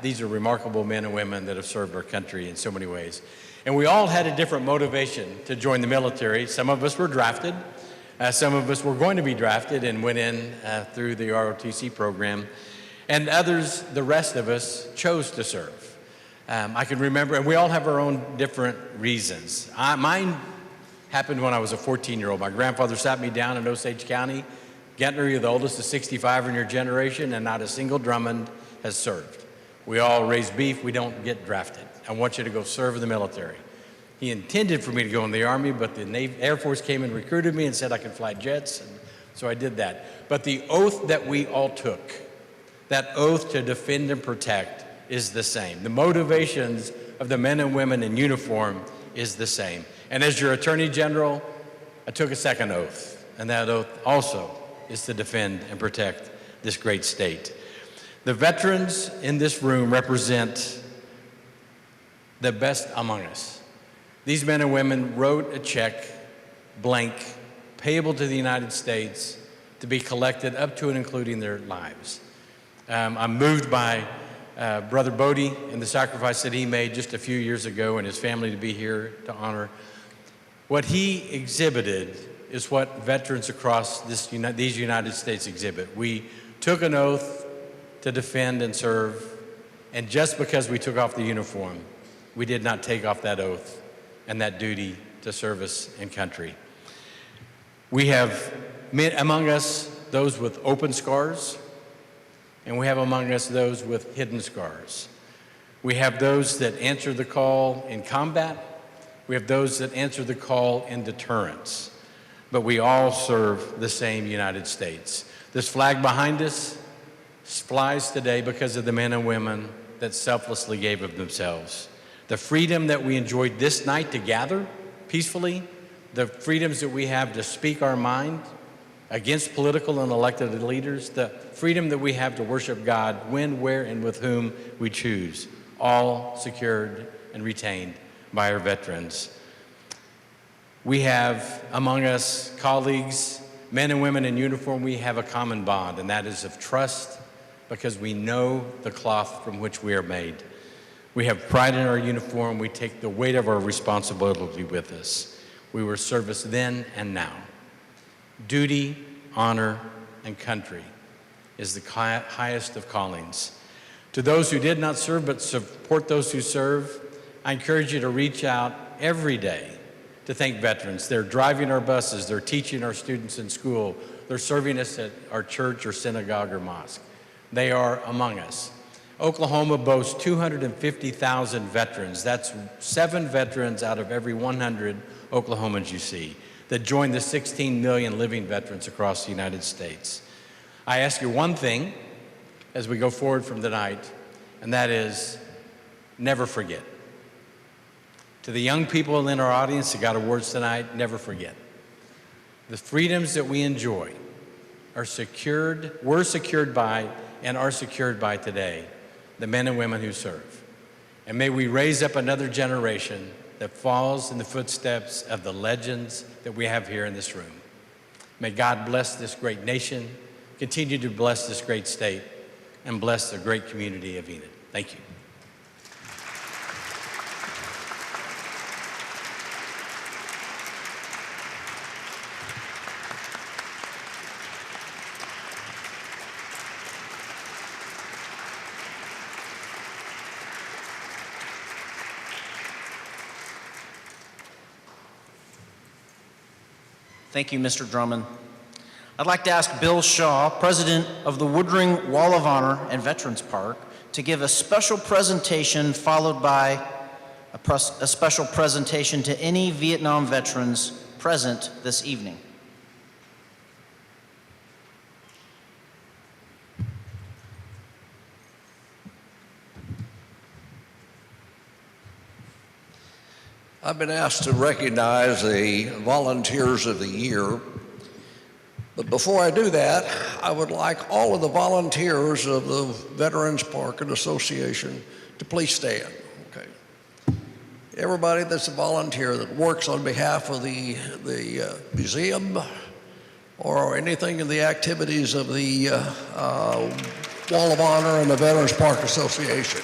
These are remarkable men and women that have served our country in so many ways. And we all had a different motivation to join the military. Some of us were drafted. Some of us were going to be drafted and went in through the ROTC program. And others, the rest of us, chose to serve. I can remember, and we all have our own different reasons. Mine happened when I was a 14-year-old. My grandfather sat me down in Osage County. Getner, you're the oldest of 65 in your generation, and not a single Drummond has served. We all raise beef, we don't get drafted. I want you to go serve in the military. He intended for me to go in the Army, but the Air Force came and recruited me and said I could fly jets, and so I did that. But the oath that we all took, that oath to defend and protect, is the same. The motivations of the men and women in uniform is the same. And as your Attorney General, I took a second oath, and that oath also is to defend and protect this great state. The veterans in this room represent the best among us. These men and women wrote a check, blank, payable to the United States to be collected up to and including their lives. I'm moved by Brother Bodie and the sacrifice that he made just a few years ago and his family to be here to honor. What he exhibited is what veterans across these United States exhibit. We took an oath to defend and serve, and just because we took off the uniform, we did not take off that oath and that duty to service and country. We have among us those with open scars, and we have among us those with hidden scars. We have those that answer the call in combat. We have those that answer the call in deterrence. But we all serve the same United States. This flag behind us flies today because of the men and women that selflessly gave of themselves. The freedom that we enjoyed this night to gather peacefully, the freedoms that we have to speak our mind against political and elected leaders, the freedom that we have to worship God when, where, and with whom we choose, all secured and retained by our veterans. We have among us colleagues, men and women in uniform. We have a common bond, and that is of trust, because we know the cloth from which we are made. We have pride in our uniform. We take the weight of our responsibility with us. We were service then and now. Duty, honor, and country is the highest of callings. To those who did not serve but support those who serve, I encourage you to reach out every day to thank veterans. They're driving our buses, they're teaching our students in school, they're serving us at our church or synagogue or mosque. They are among us. Oklahoma boasts 250,000 veterans. That's 7 veterans out of every 100 Oklahomans you see that join the 16 million living veterans across the United States. I ask you one thing as we go forward from tonight, and that is never forget. To the young people in our audience that got awards tonight, never forget. The freedoms that we enjoy are secured, were secured by, and are secured by today, the men and women who serve. And may we raise up another generation that follows in the footsteps of the legends that we have here in this room. May God bless this great nation, continue to bless this great state, and bless the great community of Enid. Thank you. Thank you, Mr. Drummond. I'd like to ask Bill Shaw, president of the Woodring Wall of Honor and Veterans Park, to give a special presentation followed by a special presentation to any Vietnam veterans present this evening. I've been asked to recognize the Volunteers of the Year, but before I do that, I would like all of the volunteers of the Veterans Park and Association to please stand. Okay. Everybody that's a volunteer that works on behalf of the museum or anything in the activities of the Wall of Honor and the Veterans Park Association.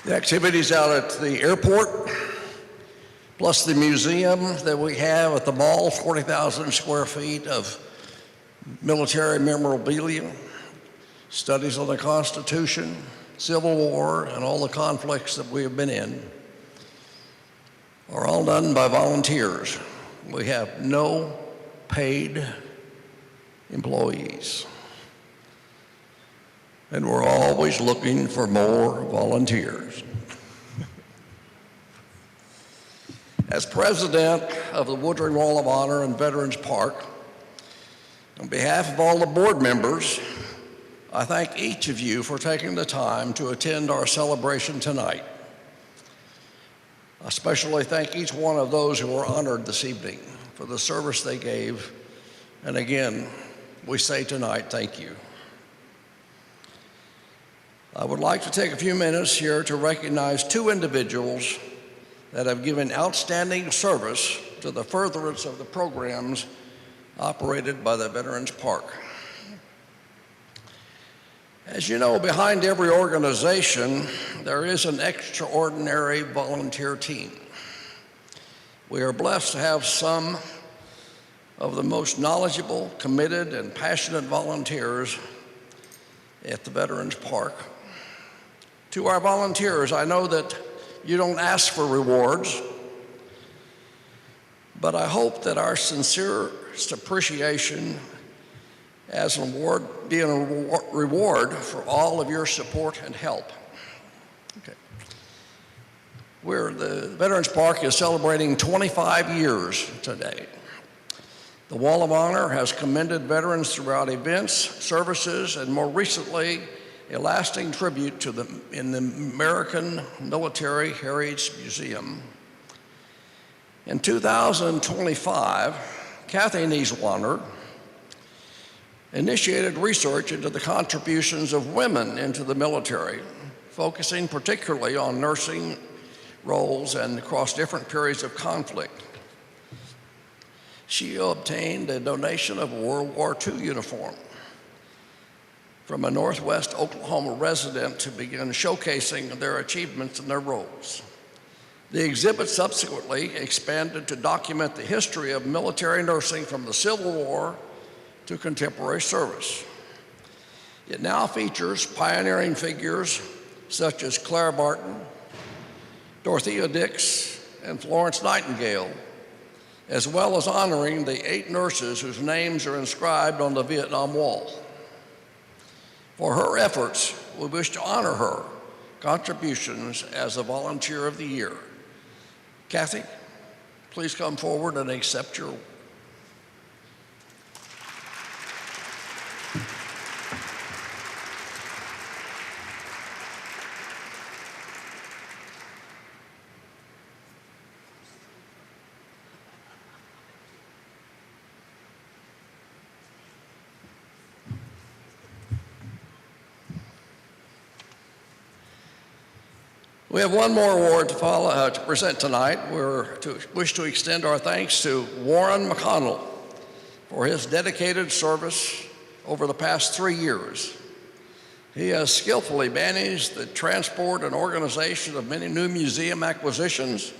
The activities out at the airport, plus the museum that we have at the mall, 40,000 square feet of military memorabilia, studies on the Constitution, Civil War, and all the conflicts that we have been in, are all done by volunteers. We have no paid employees. And we're always looking for more volunteers. As president of the Woodring Wall of Honor and Veterans Park, on behalf of all the board members, I thank each of you for taking the time to attend our celebration tonight. I especially thank each one of those who were honored this evening for the service they gave. And again, we say tonight, thank you. I would like to take a few minutes here to recognize 2 individuals that have given outstanding service to the furtherance of the programs operated by the Veterans Park. As you know, behind every organization, there is an extraordinary volunteer team. We are blessed to have some of the most knowledgeable, committed, and passionate volunteers at the Veterans Park. To our volunteers, I know that you don't ask for rewards, but I hope that our sincerest appreciation as an award, being a reward for all of your support and help. Okay. The Veterans Park is celebrating 25 years today. The Wall of Honor has commended veterans throughout events, services, and more recently, a lasting tribute in the American Military Heritage Museum. In 2025, Kathy Nieswander initiated research into the contributions of women into the military, focusing particularly on nursing roles and across different periods of conflict. She obtained a donation of a World War II uniform from a Northwest Oklahoma resident to begin showcasing their achievements and their roles. The exhibit subsequently expanded to document the history of military nursing from the Civil War to contemporary service. It now features pioneering figures such as Clara Barton, Dorothea Dix, and Florence Nightingale, as well as honoring the 8 nurses whose names are inscribed on the Vietnam Wall. For her efforts, we wish to honor her contributions as a Volunteer of the Year. Kathy, please come forward and accept your award. We have one more award to present tonight. We wish to extend our thanks to Warren McConnell for his dedicated service over the past 3 years. He has skillfully managed the transport and organization of many new museum acquisitions,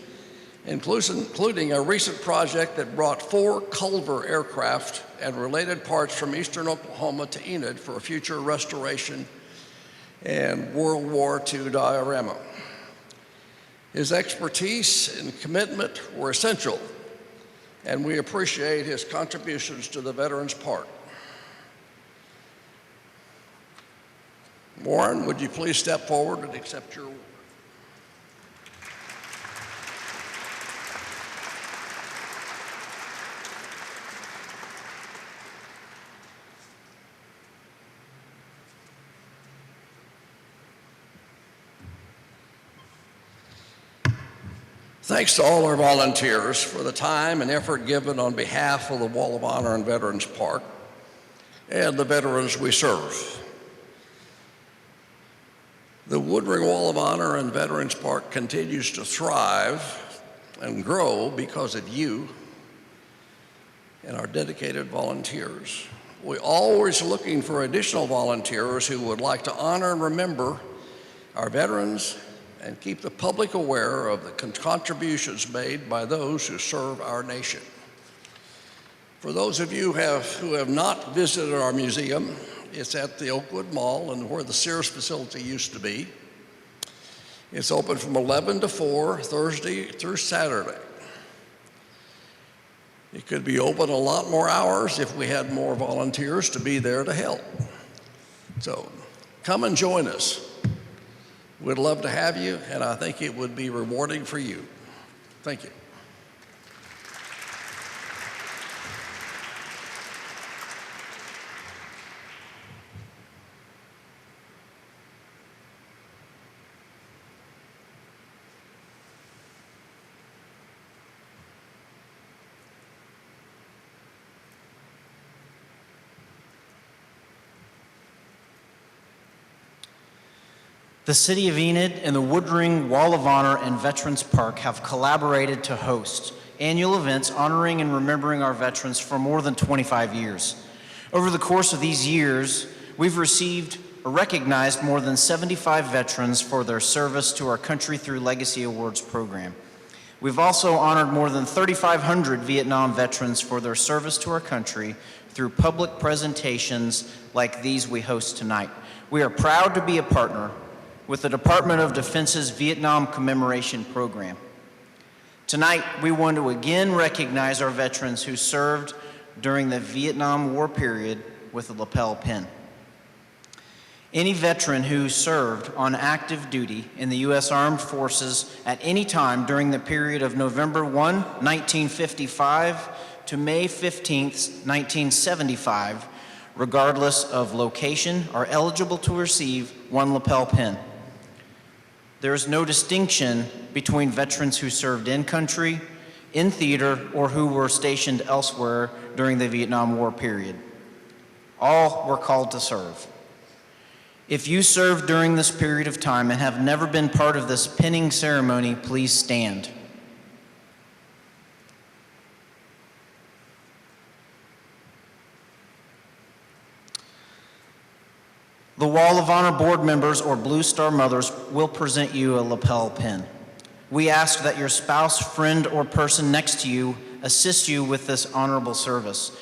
including a recent project that brought 4 Culver aircraft and related parts from eastern Oklahoma to Enid for future restoration and World War II diorama. His expertise and commitment were essential, and we appreciate his contributions to the Veterans Park. Warren, would you please step forward and accept your award? Thanks to all our volunteers for the time and effort given on behalf of the Wall of Honor and Veterans Park and the veterans we serve. The Woodring Wall of Honor and Veterans Park continues to thrive and grow because of you and our dedicated volunteers. We're always looking for additional volunteers who would like to honor and remember our veterans and keep the public aware of the contributions made by those who serve our nation. For those of you who have not visited our museum, it's at the Oakwood Mall and where the Sears facility used to be. It's open from 11 to 4, Thursday through Saturday. It could be open a lot more hours if we had more volunteers to be there to help. So come and join us. We'd love to have you, and I think it would be rewarding for you. Thank you. The City of Enid and the Woodring Wall of Honor and Veterans Park have collaborated to host annual events honoring and remembering our veterans for more than 25 years. Over the course of these years, we've received or recognized more than 75 veterans for their service to our country through Legacy Awards program. We've also honored more than 3,500 Vietnam veterans for their service to our country through public presentations like these we host tonight. We are proud to be a partner with the Department of Defense's Vietnam Commemoration Program. Tonight, we want to again recognize our veterans who served during the Vietnam War period with a lapel pin. Any veteran who served on active duty in the U.S. Armed Forces at any time during the period of November 1, 1955 to May 15, 1975, regardless of location, are eligible to receive one lapel pin. There is no distinction between veterans who served in country, in theater, or who were stationed elsewhere during the Vietnam War period. All were called to serve. If you served during this period of time and have never been part of this pinning ceremony, please stand. The Wall of Honor board members or Blue Star mothers will present you a lapel pin. We ask that your spouse, friend, or person next to you assist you with this honorable service.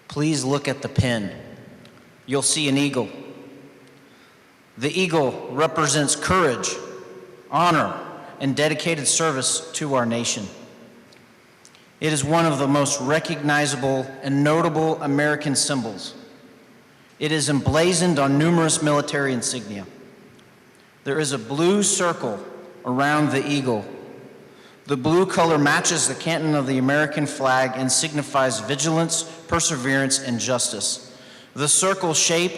Please look at the pin. You'll see an eagle. The eagle represents courage, honor, and dedicated service to our nation. It is one of the most recognizable and notable American symbols. It is emblazoned on numerous military insignia. There is a blue circle around the eagle. The blue color matches the canton of the American flag and signifies vigilance, perseverance, and justice. The circle shape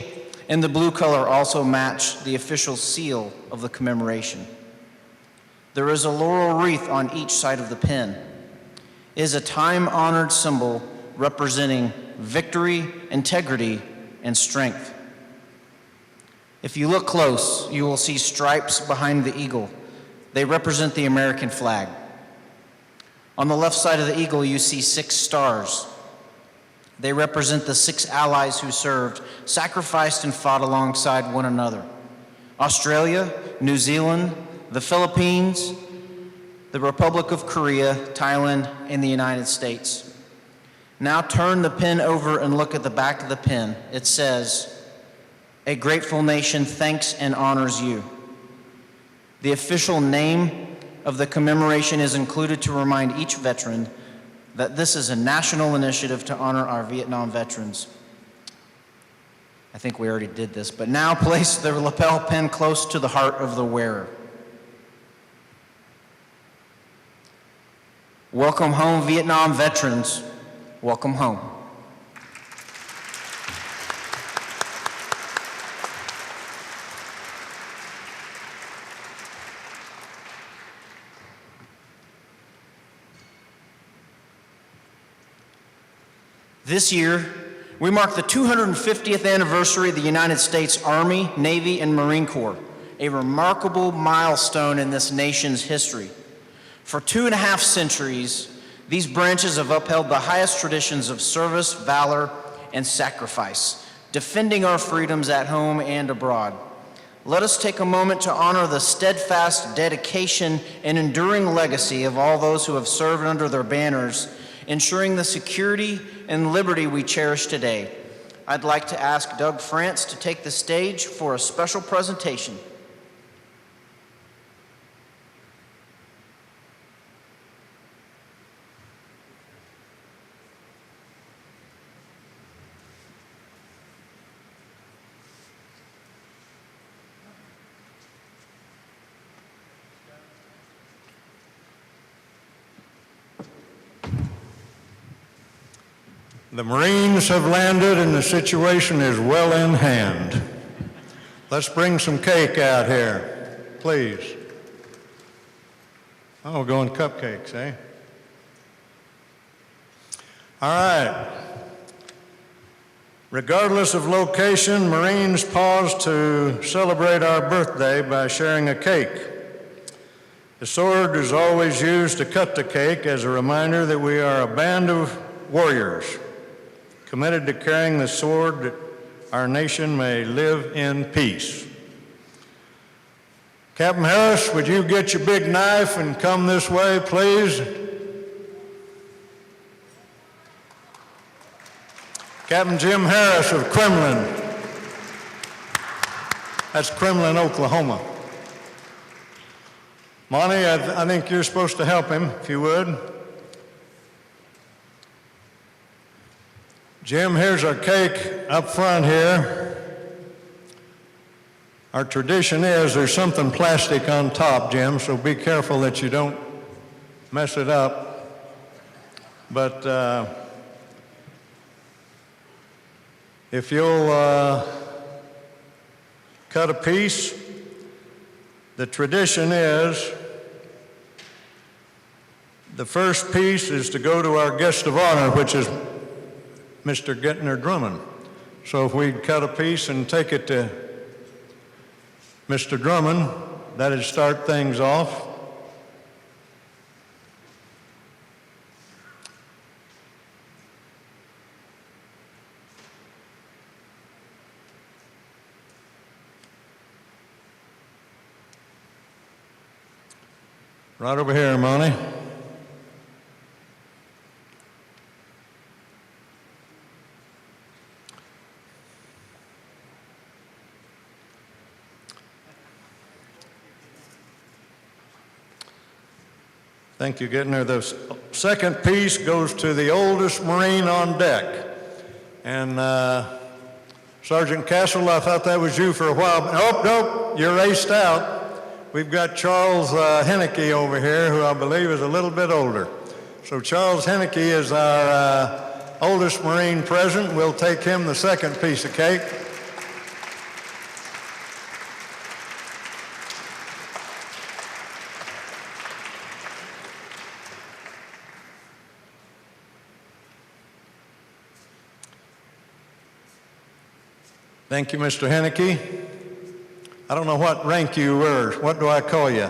and the blue color also match the official seal of the commemoration. There is a laurel wreath on each side of the pin. It is a time-honored symbol representing victory, integrity, and strength. If you look close, you will see stripes behind the eagle. They represent the American flag. On the left side of the eagle, you see 6 stars. They represent the 6 allies who served, sacrificed, and fought alongside one another. Australia, New Zealand, the Philippines, the Republic of Korea, Thailand, and the United States. Now turn the pin over and look at the back of the pin. It says, "A grateful nation thanks and honors you." The official name of the commemoration is included to remind each veteran that this is a national initiative to honor our Vietnam veterans. I think we already did this, but now place the lapel pin close to the heart of the wearer. Welcome home, Vietnam veterans. Welcome home. This year, we mark the 250th anniversary of the United States Army, Navy, and Marine Corps, a remarkable milestone in this nation's history. For 2.5 centuries, these branches have upheld the highest traditions of service, valor, and sacrifice, defending our freedoms at home and abroad. Let us take a moment to honor the steadfast dedication and enduring legacy of all those who have served under their banners, ensuring the security and liberty we cherish today. I'd like to ask Doug France to take the stage for a special presentation. The Marines have landed and the situation is well in hand. Let's bring some cake out here, please. Oh, we're going cupcakes, eh? All right. Regardless of location, Marines pause to celebrate our birthday by sharing a cake. The sword is always used to cut the cake as a reminder that we are a band of warriors committed to carrying the sword that our nation may live in peace. Captain Harris, would you get your big knife and come this way, please? Captain Jim Harris of Kremlin. That's Kremlin, Oklahoma. Monty, I think you're supposed to help him, if you would. Jim, here's our cake up front here. Our tradition is there's something plastic on top, Jim, so be careful that you don't mess it up. But if you'll cut a piece, the tradition is the first piece is to go to our guest of honor, which is Mr. Gittner Drummond. So if we'd cut a piece and take it to Mr. Drummond, that'd start things off. Right over here, Monty. Thank you, Gittner. The second piece goes to the oldest Marine on deck. And Sergeant Castle, I thought that was you for a while. Oh, nope, you're raced out. We've got Charles Henneke over here, who I believe is a little bit older. So Charles Henneke is our oldest Marine present. We'll take him the second piece of cake. Thank you, Mr. Henneke. I don't know what rank you were. What do I call you?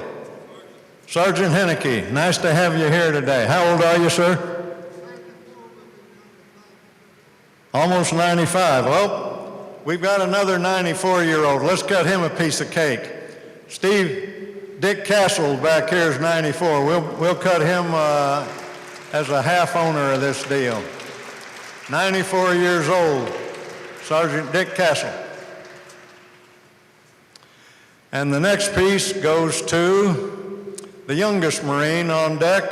Sergeant Henneke. Nice to have you here today. How old are you, sir? Almost 95. Well, we've got another 94-year-old. Let's cut him a piece of cake. Dick Castle back here is 94. We'll cut him as a half owner of this deal. 94 years old, Sergeant Dick Castle. And the next piece goes to the youngest Marine on deck,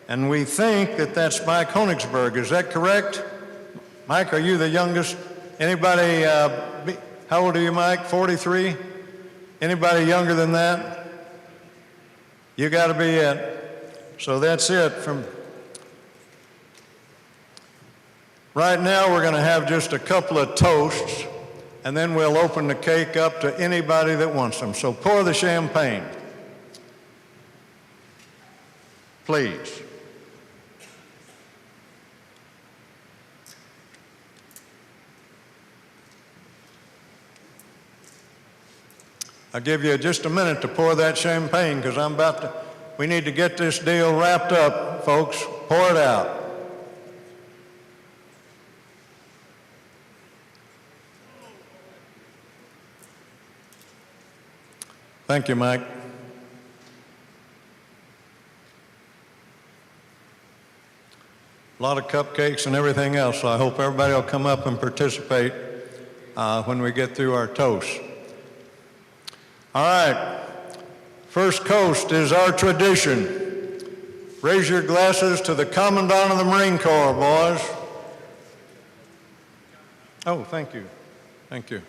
and we think that that's Mike Honigsberg. Is that correct? Mike, are you the youngest? Anybody, how old are you, Mike? 43? Anybody younger than that? You got to be it. So that's it. Right now, we're going to have just a couple of toasts, and then we'll open the cake up to anybody that wants them. So pour the champagne, please. I'll give you just a minute to pour that champagne because we need to get this deal wrapped up, folks. Pour it out. Thank you, Mike. A lot of cupcakes and everything else, so I hope everybody will come up and participate when we get through our toast. All right, first toast is our tradition. Raise your glasses to the Commandant of the Marine Corps, boys. Oh, thank you. Thank you.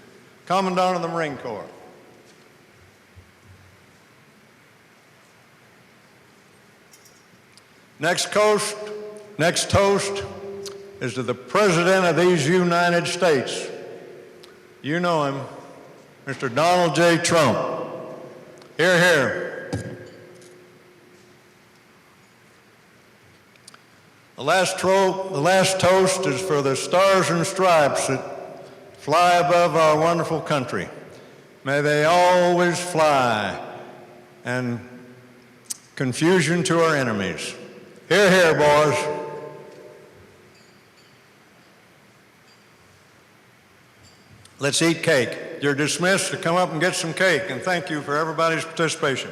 Commandant of the Marine Corps. Next toast is to the President of these United States. You know him, Mr. Donald J. Trump. Hear, hear. The last toast is for the stars and stripes that fly above our wonderful country. May they always fly. And confusion to our enemies. Hear, hear, boys. Let's eat cake. You're dismissed to come up and get some cake, and thank you for everybody's participation.